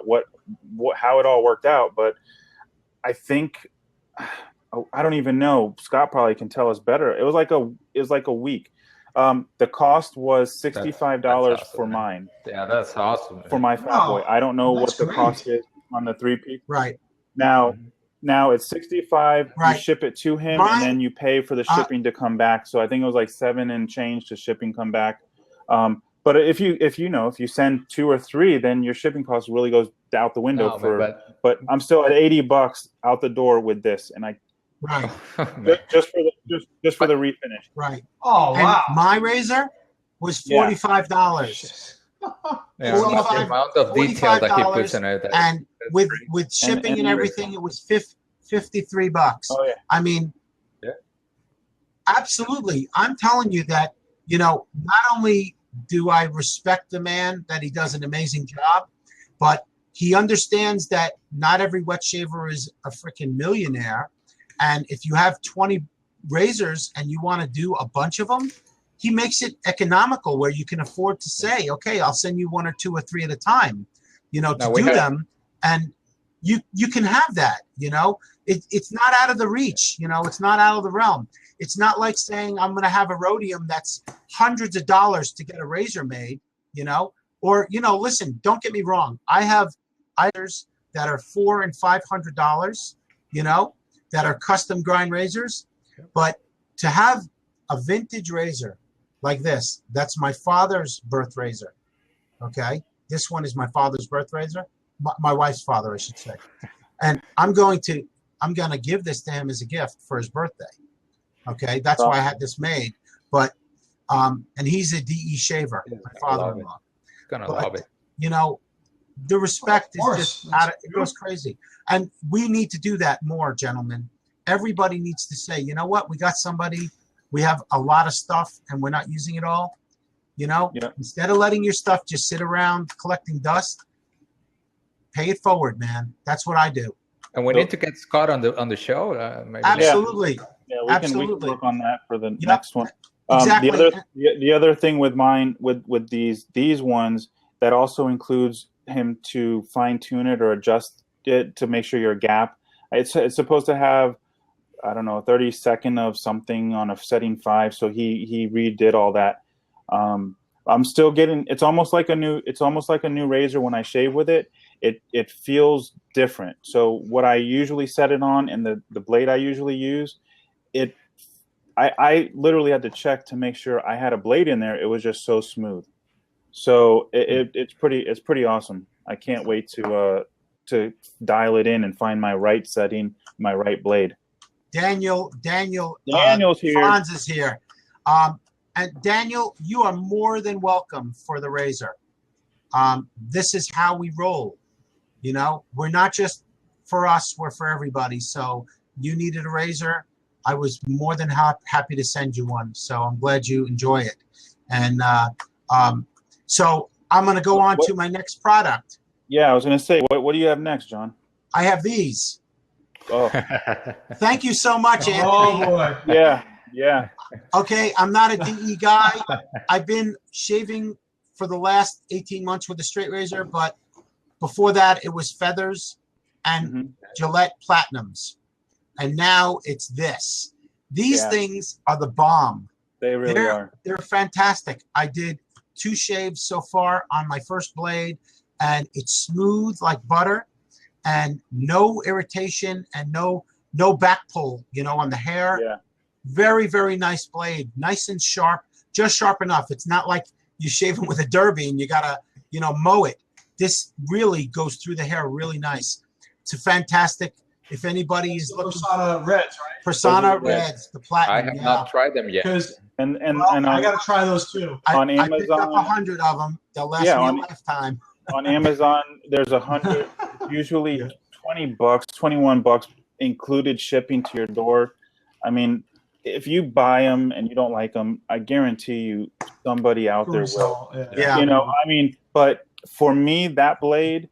it all worked out. But I think I don't even know. Scott probably can tell us better. It was like a week. The cost was $65 That's awesome, for man. mine, Yeah, that's awesome. for my Fat Wow, Boy. I don't know what that's the great. cost is on the 3-piece. Right. Now it's 65. Right. You ship it to him, Mine- and then you pay for the shipping to come back. So I think it was like $7 and change to shipping come back. But if you send 2 or 3, then your shipping cost really goes out the window No, for. but But I'm still at $80 out the door with this, and I Right. just for the refinish. Right. Oh And wow! my razor was $45. yeah, the 45 amount of detail that he puts $45 in it. And with And shipping and everything, it was $53. Oh yeah. I mean, Yeah. absolutely. I'm telling you that, not only do I respect the man, that he does an amazing job, but he understands that not every wet shaver is a freaking millionaire. And if you have 20 razors and you want to do a bunch of them, he makes it economical where you can afford to say, okay, I'll send you 1 or 2 or 3 at a time, to Now, we do have- them. And you can have that, it's not out of the reach, it's not out of the realm. It's not like saying I'm going to have a rhodium that's hundreds of dollars to get a razor made, or, listen, don't get me wrong. I have razors that are $400 and $500, that are custom grind razors. But to have a vintage razor like this, that's my father's birth razor. Okay. This one is my father's birth razor, my wife's father, I should say. And I'm going to give this to him as a gift for his birthday. Okay. That's why I had this made. But, and he's a DE shaver, my father-in-law. Gonna But, love it. The respect Of course. is just it goes crazy. And we need to do that more, gentlemen. Everybody needs to say, you know what? We got somebody, we have a lot of stuff and we're not using it all. Instead of letting your stuff just sit around collecting dust, pay it forward, man. That's what I do. And we need to get Scott on the show. Maybe Absolutely. Yeah, we can Absolutely. work on that for the Yep. next one. Exactly. The other thing with mine with these ones, that also includes him to fine tune it or adjust it to make sure your gap. It's supposed to have, I don't know, 30-second of something on a setting 5. So he redid all that. I'm still getting. It's almost like a new razor when I shave with it. It feels different. So what I usually set it on and the blade I usually use, I literally had to check to make sure I had a blade in there. It was just so smooth. So it's pretty awesome. I can't wait to dial it in and find my right setting, my right blade. Daniel's here. Franz is here. And Daniel, you are more than welcome for the razor. This is how we roll. You know, we're not just for us, we're for everybody. So you needed a razor. I was more than happy to send you one. So I'm glad you enjoy it. And so I'm going to go on to my next product. Yeah, I was going to say, what do you have next, John? I have these. Oh, Thank you so much, Anthony. Oh boy. yeah. Okay, I'm not a DE guy. I've been shaving for the last 18 months with a straight razor, but before that it was feathers and Gillette Platinums. And now it's this. These things are the bomb. They really are. They're fantastic. I did 2 shaves so far on my first blade, and it's smooth like butter and no irritation and no back pull, you know, on the hair. Yeah. Very, very nice blade. Nice and sharp, just sharp enough. It's not like you shave them with a derby and you gotta, you know, mow it. This really goes through the hair really nice. It's a fantastic. If anybody is looking, Persona Reds, right? Persona Reds, the I Platinum. have not tried them yet. Because And I got to try those too. on I picked up Amazon- 100 of them. They'll last Yeah, me on- a lifetime. on Amazon, there's 100, usually $20, $21 included shipping to your door. I mean, if you buy them and you don't like them, I guarantee you somebody out there will. Yeah. You know, I mean, but for me, that blade,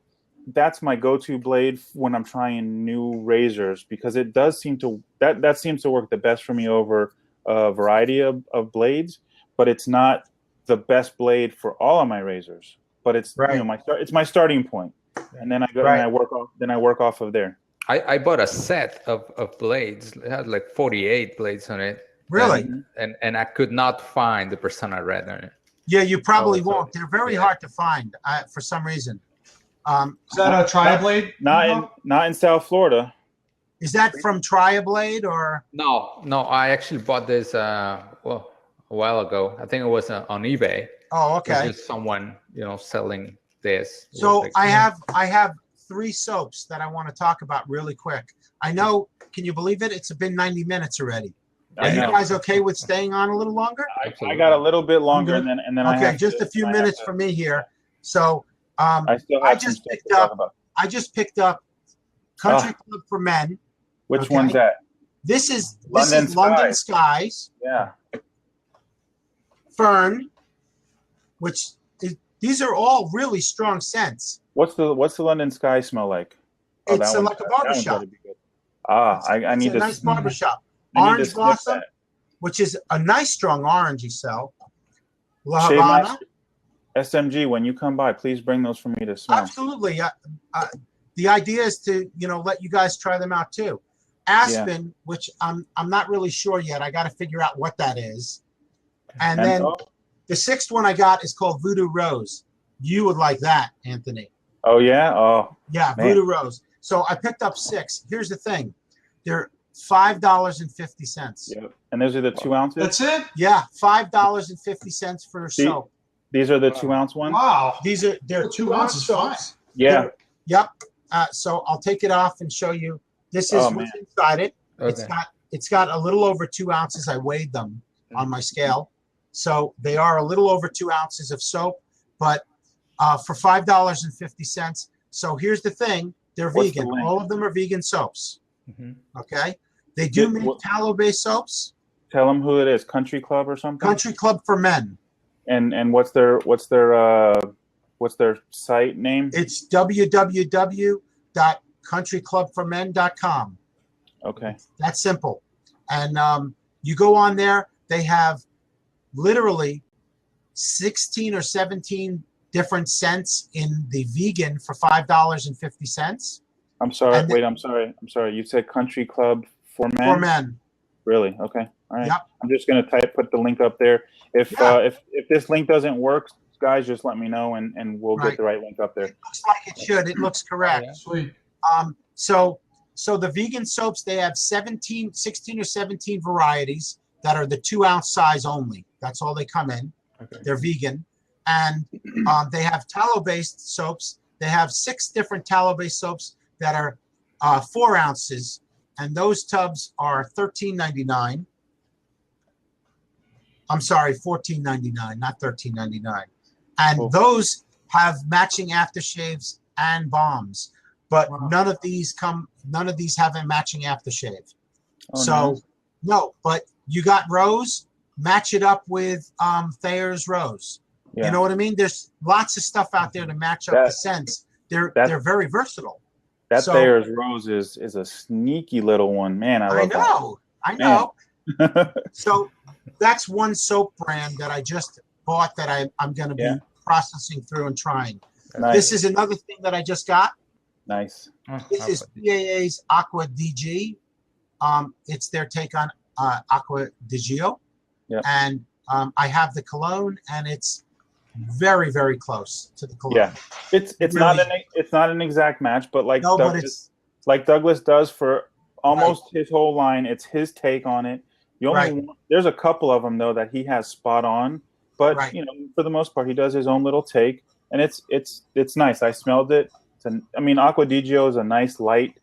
that's my go-to blade when I'm trying new razors, because it does seem to that seems to work the best for me over a variety of blades, but it's not the best blade for all of my razors. But it's Right. you know it's my starting point, and then I go Right. and I work off of there. I bought a set of blades. It had like 48 blades on it. Really? And I could not find the Persona Red on it. Yeah, you probably so- won't. They're very hard to find for some reason. Is that a tri-blade? Not in South Florida. Is that from Triablade or? No, I actually bought this a while ago. I think it was on eBay. Oh, There's okay. just someone, selling this. It So was like- I have 3 soaps that I want to talk about really quick. I know, can you believe it? It's been 90 minutes already. Are I you know. guys okay with staying on a little longer? I got a little bit longer, and then I Okay, have just to- a few I have minutes to- for me here. So I still have I some just stuff picked to talk up- about. I just picked up Country Club for Men. Which okay. one's that? This is London London Skies, Yeah. Fern, which is, these are all really strong scents. What's the London Sky smell like? Oh, It's that like a that one's barbershop. gotta be good. I It's need a to. nice barbershop. I need to Orange sniff Blossom, that. which is a nice strong orange you sell. La Shave Havana. Master, SMG, when you come by, please bring those for me to smell. Absolutely. The idea is to, let you guys try them out too. Aspen, which I'm not really sure yet. I got to figure out what that is. And then Menthol? the 6th one I got is called Voodoo Rose. You would like that, Anthony. Oh yeah. Oh Yeah, Man. Voodoo Rose. So I picked up 6. Here's the thing. They're $5.50. yep. And those are the 2 ounces. That's it? Yeah, $5.50 for See? soap. These are the 2 ounce ones. Wow. They're 2 ounce is fine. soaps. Yeah. Yep. So I'll take it off and show you. This is Oh, what's man. inside it. Okay. It's got a little over 2 ounces. I weighed them on my scale. So they are a little over 2 ounces of soap, but for $5.50. So here's the thing. They're What's the vegan. link? All of them are vegan soaps. Mhm. Okay. They do Yeah, make what- tallow-based soaps. Tell them who it is. Country Club or something. Country Club for Men. And what's their site name? It's www.countryclubformen.com. Okay. That's simple. And you go on there, they have literally 16 or 17 different scents in the vegan for $5.50 I'm sorry. And Wait, I'm sorry. You said Country Club for men? for men. Really? Okay. All right. Yep. I'm just gonna put the link up there. If Yeah. if this link doesn't work, guys, just let me know and we'll Right. get the right link up there. It looks like it should. It looks correct. Yeah. Sweet. So the vegan soaps, they have 16 or 17 varieties that are the 2-ounce size only. That's all they come in. Okay. They're vegan. And they have tallow-based soaps. They have 6 different tallow-based soaps that are 4 ounces. And those tubs are $13.99. I'm sorry, $14.99, not $13.99. And Cool. those have matching aftershaves and balms. But Wow. none of these have a matching aftershave. Oh, So nice. no, but you got Rose, match it up with Thayer's Rose. Yeah. You know what I mean? There's lots of stuff out there to match up the scents. They're very versatile. That so- Thayer's Rose is a sneaky little one. Man, I love I know. that. So that's one soap brand that I just bought that I'm going to be Yeah. processing through and trying. Nice. This is another thing that I just got. Nice. This is PAA's Aqua DG. It's their take on Aqua di Gio. Yep. And I have the cologne, and it's very, very close to the cologne. Yeah. It's not an exact match, but like No, but Douglas, like Douglas does for almost his whole line, it's his take on it. There's a couple of them though that he has spot on, but Right. for the most part, he does his own little take, and it's nice. I smelled it. Aqua di Gio is a nice light,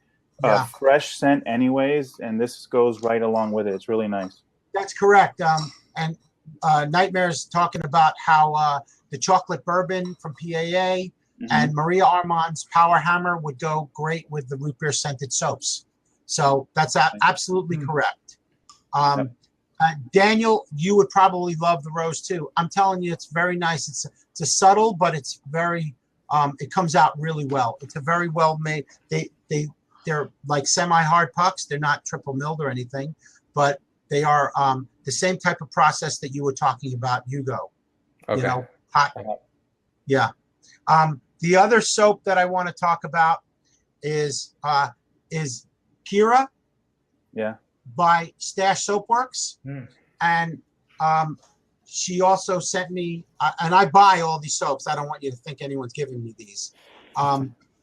Yeah. fresh scent, anyways, and this goes right along with it. It's really nice. That's correct. And Nightmare's talking about how the chocolate bourbon from PAA Mhm. and Maria Armand's Power Hammer would go great with the root beer scented soaps. So that's absolutely correct. Daniel, you would probably love the Rose too. I'm telling you, it's very nice. It's a subtle, but it's very. It comes out really well. It's a very well made. They're like semi-hard pucks. They're not triple milled or anything, but they are the same type of process that you were talking about, Hugo. Okay. You know, hot. Yeah. The other soap that I want to talk about is Kira. Yeah. By Stash Soapworks. Hmm. And she also sent me, and I buy all these soaps. I don't want you to think anyone's giving me these.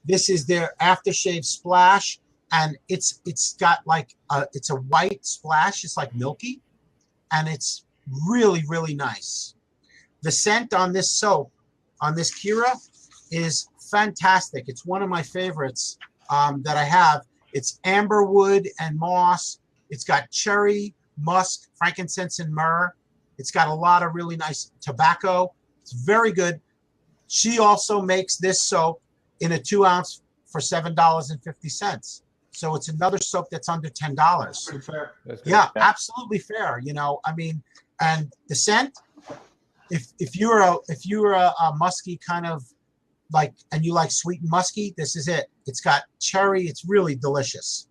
This is their aftershave splash, and it's got like it's a white splash. It's like milky, and it's really, really nice. The scent on this soap, on this Kira, is fantastic. It's one of my favorites that I have. It's amberwood and moss. It's got cherry, musk, frankincense, and myrrh. It's got a lot of really nice tobacco. It's very good. She also makes this soap in a 2-ounce for $7.50. So it's another soap that's under $10. Pretty fair. That's good. Yeah, absolutely fair. And the scent, if you're a musky kind of like, and you like sweet and musky, this is it. It's got cherry. It's really delicious.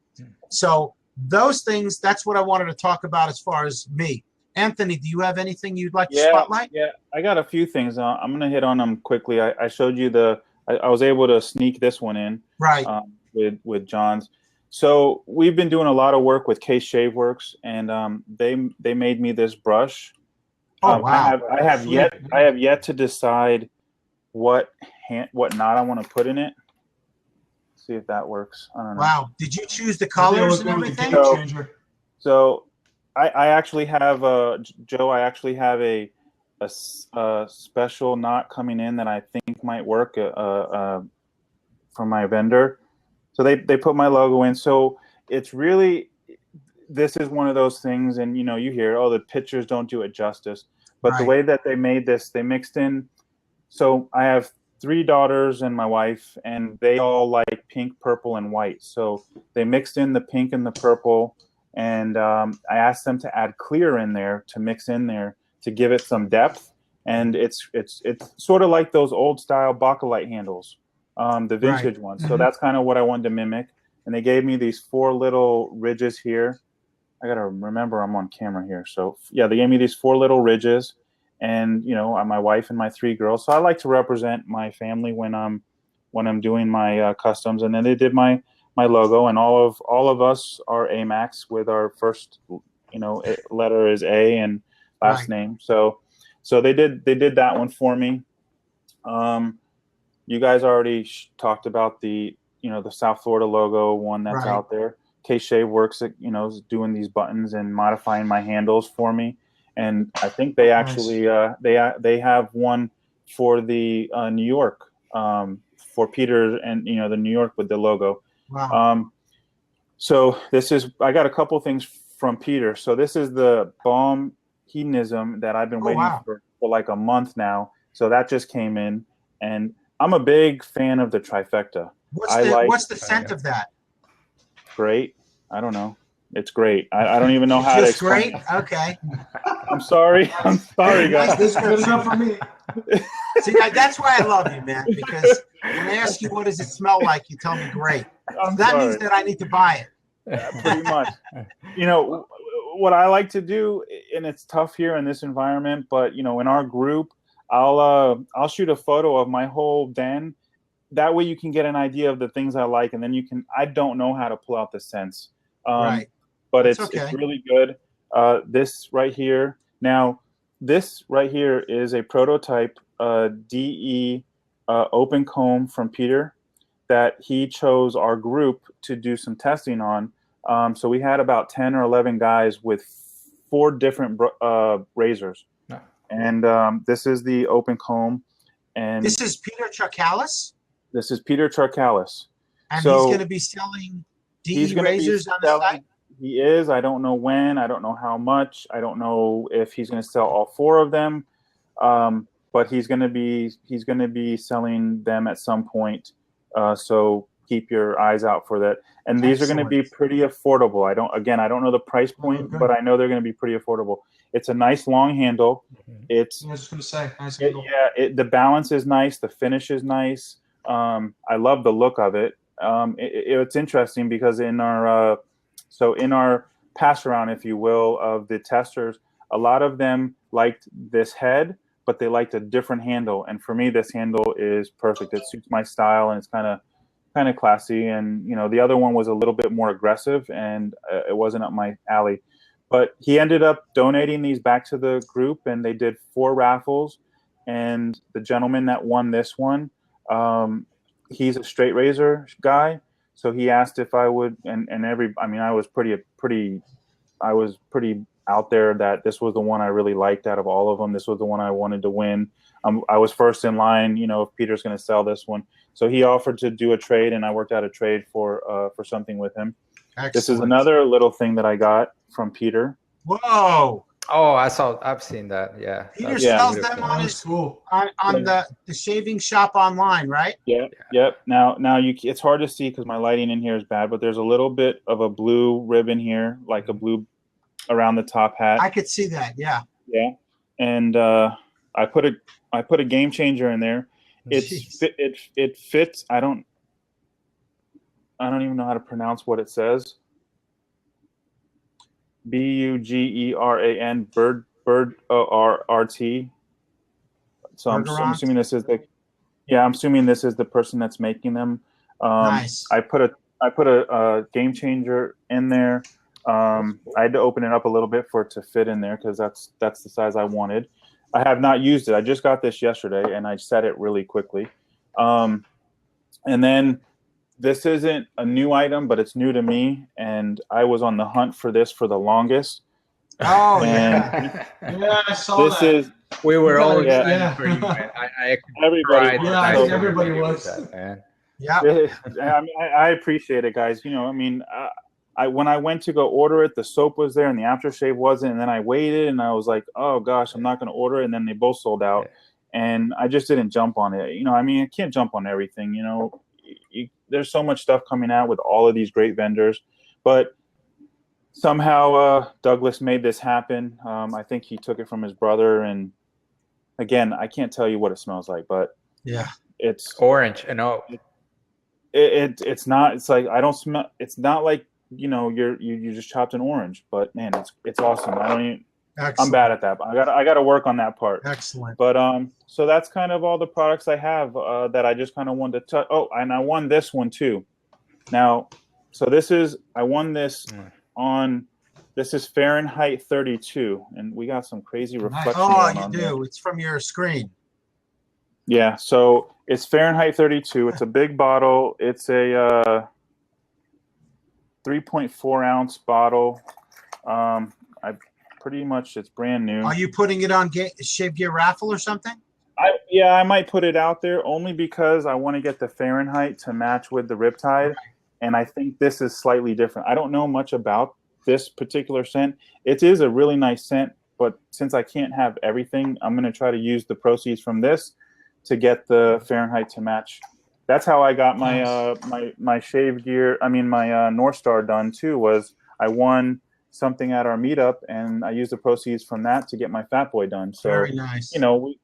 So those things, that's what I wanted to talk about as far as me. Anthony, do you have anything you'd like to spotlight? Yeah, I got a few things. I'm going to hit on them quickly. I showed you I was able to sneak this one in Right. with John's. So we've been doing a lot of work with Case Shave Works, and they made me this brush. Oh, wow. I have yet to decide what knot I want to put in it. See if that works. I don't know. Wow. Did you choose the colors and everything? So I actually have Joe. I actually have a special knot coming in that I think might work from my vendor. So they put my logo in. So it's really, this is one of those things, and you hear, oh, the pictures don't do it justice. But the Right. way that they made this, they mixed in. So I have 3 daughters and my wife, and they all like pink, purple, and white. So they mixed in the pink and the purple, and I asked them to add clear in there to mix in there to give it some depth. And it's sort of like those old style Bakelite handles, the vintage ones. So that's kind of what I wanted to mimic. And they gave me these 4 little ridges here. I gotta remember I'm on camera here. So yeah, they gave me these 4 little ridges, and my wife and my 3 girls. So I like to represent my family when I'm doing my customs. And then they did my logo, and all of us are AMAX with our first letter is A and last Right. name. So they did that one for me. You guys already talked about the South Florida logo one that's Right. out there. K-Shave works at, is doing these buttons and modifying my handles for me. And I think they actually, they have one for the New York, for Peter and, the New York with the logo. Wow. So I got a couple things from Peter. So this is the Balm Hedonism that I've been waiting wow. for like a month now. So that just came in, and I'm a big fan of the trifecta. What's the scent of that? Great. I don't know. It's great. I don't even know how to Just explain. great. Okay. I'm sorry. I'm sorry, guys. This is good enough for me. See, that's why I love you, man. Because when I ask you what does it smell like, you tell me great. I'm That sorry. means that I need to buy it. Pretty much. What I like to do, and it's tough here in this environment, but in our group, I'll shoot a photo of my whole den. That way you can get an idea of the things I like, and then I don't know how to pull out the scents. Right. But That's it's okay. really good. This right here. Now, this right here is a prototype DE open comb from Peter that he chose our group to do some testing on. So we had about 10 or 11 guys with 4 different razors. No. And this is the open comb. And This is Peter Charkalis, this is Peter Charkalis. and So he's going to be selling he's DE gonna be razors on the selling- site. He is. I don't know when. I don't know how much. I don't know if he's going to sell all 4 of them. But he's going to be selling them at some point. So keep your eyes out for that. And these are going to be pretty affordable. I don't know the price point, Okay. but I know they're going to be pretty affordable. It's a nice long handle. It's I was just going to say, nice it, handle. yeah, the balance is nice. The finish is nice. I love the look of it. It's interesting because in our pass around, if you will, of the testers, a lot of them liked this head, but they liked a different handle. And for me, this handle is perfect. It suits my style, and it's kind of classy. And the other one was a little bit more aggressive, and it wasn't up my alley. But he ended up donating these back to the group, and they did 4 raffles. And the gentleman that won this one, he's a straight razor guy. So he asked if I would, I was pretty out there that this was the one I really liked out of all of them. This was the one I wanted to win. I was first in line, if Peter's going to sell this one. So he offered to do a trade, and I worked out a trade for something with him. Excellent. This is another little thing that I got from Peter. Whoa. Oh, I've seen that. Yeah. Peter That's sells beautiful. them on That's his cool. on the shaving shop online, right? Yep. Now it's hard to see because my lighting in here is bad, but there's a little bit of a blue ribbon here, like a blue around the top hat. I could see that. Yeah. Yeah. And I put a game changer in there. Jeez. It fits. I don't even know how to pronounce what it says. Bugeran bird RT. So I'm assuming this is the person that's making them. Nice. I put a game changer in there. I had to open it up a little bit for it to fit in there because that's the size I wanted. I have not used it. I just got this yesterday, and I set it really quickly. And then this isn't a new item, but it's new to me, and I was on the hunt for this for the longest. Oh And yeah. Yeah, I saw this that. is We were all Yeah. excited for you, man. I actually everybody. cried Yeah, I when think saw everybody your video was. with that, man. Yeah. I appreciate it, guys. When I went to go order it, the soap was there and the aftershave wasn't, and then I waited and I was like, oh gosh, I'm not going to order it, and then they both sold out, and I just didn't jump on it. I can't jump on everything. There's so much stuff coming out with all of these great vendors, but somehow Douglas made this happen. I think he took it from his brother, and again, I can't tell you what it smells like, but Yeah. it's Orange, and oh, it's not. It's like I don't smell. It's not like you know, you just chopped an orange. But man, it's awesome. I'm Excellent. bad at that. But I got to work on that part. Excellent. But so that's kind of all the products I have that I just kind of wanted to touch. Oh, and I won this one too. Now, so I won this on. This is Fahrenheit 32, and we got some crazy reflection. Oh, going you on do. there. It's from your screen. Yeah, so it's Fahrenheit 32. It's a big bottle. It's a 3.4 ounce bottle. It's brand new. Are you putting it on Shave Gear Raffle or something? I might put it out there only because I want to get the Fahrenheit to match with the Riptide, and I think this is slightly different. I don't know much about this particular scent. It is a really nice scent, but since I can't have everything, I'm going to try to use the proceeds from this to get the Fahrenheit to match. That's how I got my my Shave Gear. I mean my North Star done too. Was I won something at our meetup, and I used the proceeds from that to get my Fat Boy done. So Very nice. you know, we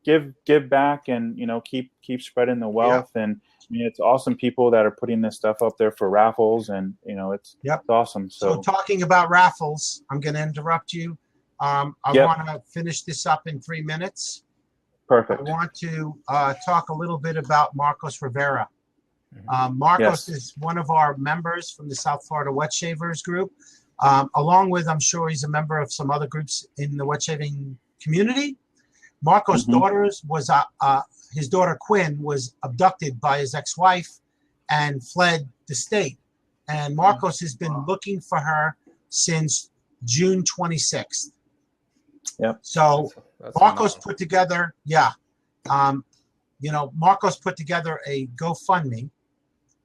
give back, and you know, keep spreading the wealth. And I mean, it's awesome people that are putting this stuff up there for raffles, and you know, it's awesome. So talking about raffles, I'm going to interrupt you. I want to finish this up in 3 minutes. Perfect. I want to talk a little bit about Marcos Rivera. Marcos is one of our members from the South Florida Wet Shavers group. Along with, I'm sure he's a member of some other groups in the wet shaving community. Marcos' his daughter Quinn was abducted by his ex-wife and fled the state. And Marcos has been looking for her since June 26th. Yep. So Marcos put together, Marcos put together a GoFundMe,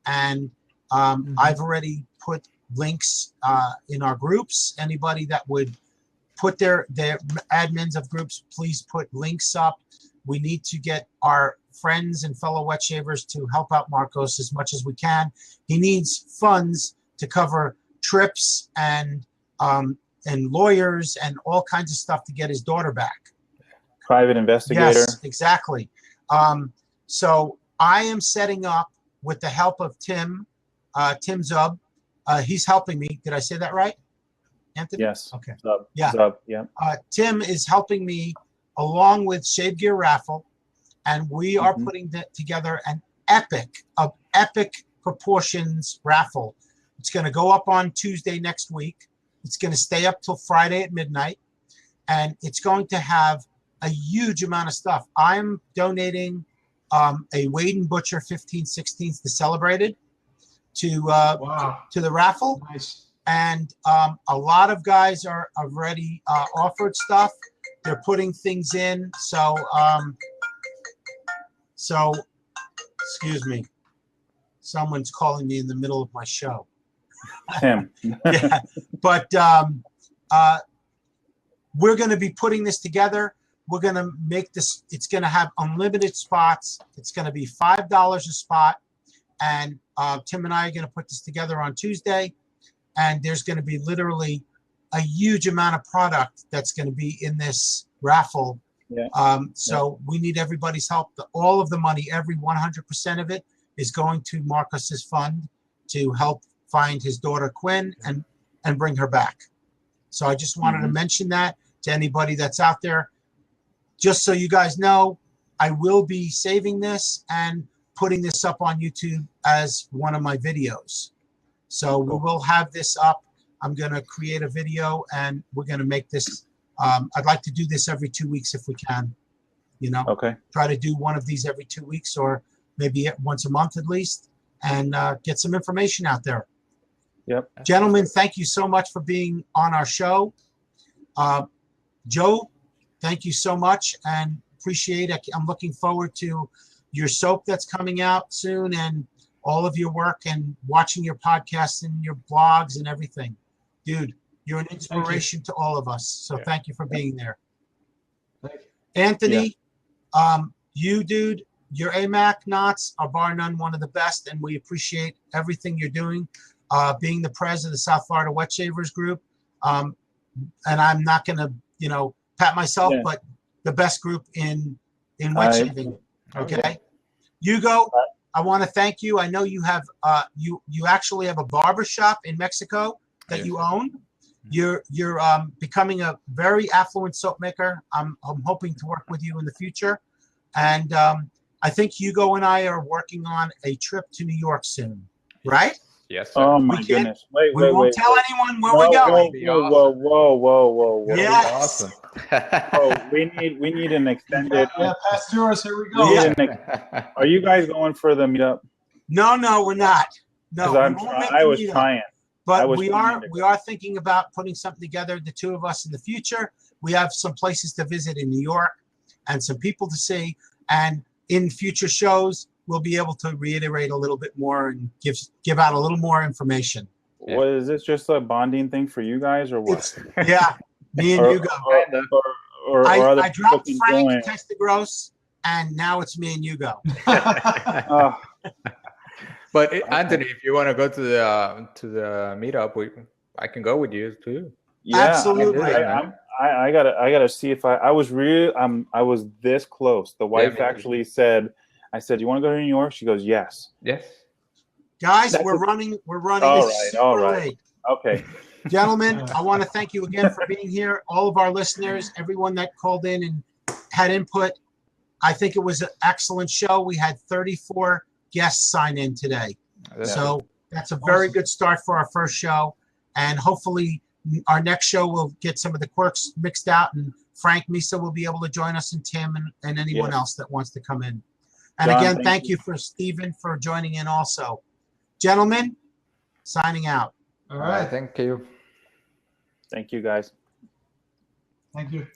and I've already put links in our groups. Anybody that would put their admins of groups, please put links up. We need to get our friends and fellow wet shavers to help out Marcos as much as we can. He needs funds to cover trips and lawyers and all kinds of stuff to get his daughter back. Private investigator. Yes, exactly. So I am setting up with the help of Tim Zub. He's helping me. Did I say that right, Anthony? Yes. Okay. Zub. Yeah. Zub. Yeah. Tim is helping me along with Shave Gear Raffle, and we are putting together an epic proportions raffle. It's going to go up on Tuesday next week. It's going to stay up till Friday at midnight, and it's going to have a huge amount of stuff. I'm donating a Wade and Butcher 15/16 the Celebrated to the raffle. Nice. And a lot of guys are already offered stuff. They're putting things in. So excuse me. Someone's calling me in the middle of my show. Tim. Yeah, but we're going to be putting this together. We're going to make this. It's going to have unlimited spots. It's going to be $5 a spot, and Tim and I are going to put this together on Tuesday. And there's going to be literally a huge amount of product that's going to be in this raffle. Yeah. So we need everybody's help. All of the money, every 100% of it, is going to Marcus's fund to help find his daughter Quinn and bring her back. So I just wanted to mention that to anybody that's out there. Just so you guys know, I will be saving this and putting this up on YouTube as one of my videos. So we will have this up. I'm going to create a video, and we're going to make this. I'd like to do this every 2 weeks if we can. You know, try to do one of these every 2 weeks, or maybe once a month at least, and get some information out there. Yep. Gentlemen, thank you so much for being on our show. Joe, thank you so much, and appreciate it. I'm looking forward to your soap that's coming out soon, and all of your work, and watching your podcasts and your blogs and everything. Dude, you're an inspiration to all of us. So thank you for being there. Thank you. Anthony, you, dude, your AMAC knots are bar none one of the best, and we appreciate everything you're doing. Being the president of the South Florida Wet Shavers Group. And I'm not going to, pat myself, but the best group in wet shaving. Okay. Hugo, I want to thank you. I know you have you actually have a barber shop in Mexico that you own. You're becoming a very affluent soap maker. I'm hoping to work with you in the future, and I think Hugo and I are working on a trip to New York soon, right? Yes, sir. Oh my We can't- goodness! Wait, We wait, won't wait. tell wait. anyone where we're going. Whoa! That'd be Yes. awesome. Oh, we need an extended. Yeah, pass through us. Here we We go. need Are you guys going for the meetup? No, we're not. No, Because we won't make I the was meetup. trying. I But was we trying are to we go. are thinking about putting something together, the two of us in the future. We have some places to visit in New York and some people to see. And in future shows, we'll be able to reiterate a little bit more and give out a little more information. What is this? Just a bonding thing for you guys, or what? It's, yeah, me and Or- Hugo. or other I people dropped can Frank join. Testigros, and now it's me and Hugo. Oh, But Anthony, if you want to go to the meetup, I can go with you too. yeah, Absolutely. I gotta see if I was I was this close. The wife me too. actually said, I said, "You want to go to New York?" She goes, "Yes." Yes. Guys, That's we're a- running All right, super all right. late. Okay. Gentlemen, I want to thank you again for being here. All of our listeners, everyone that called in and had input. I think it was an excellent show. We had 34 guests sign in today. So that's a very good start for our first show. And hopefully our next show will get some of the quirks mixed out, and Frank Misa will be able to join us, and Tim and anyone Yes. else that wants to come in. And John, again, thank thank you. you for Stephen for joining in also. Gentlemen, signing out. All All right. right. Thank you. Thank you, guys. Thank you.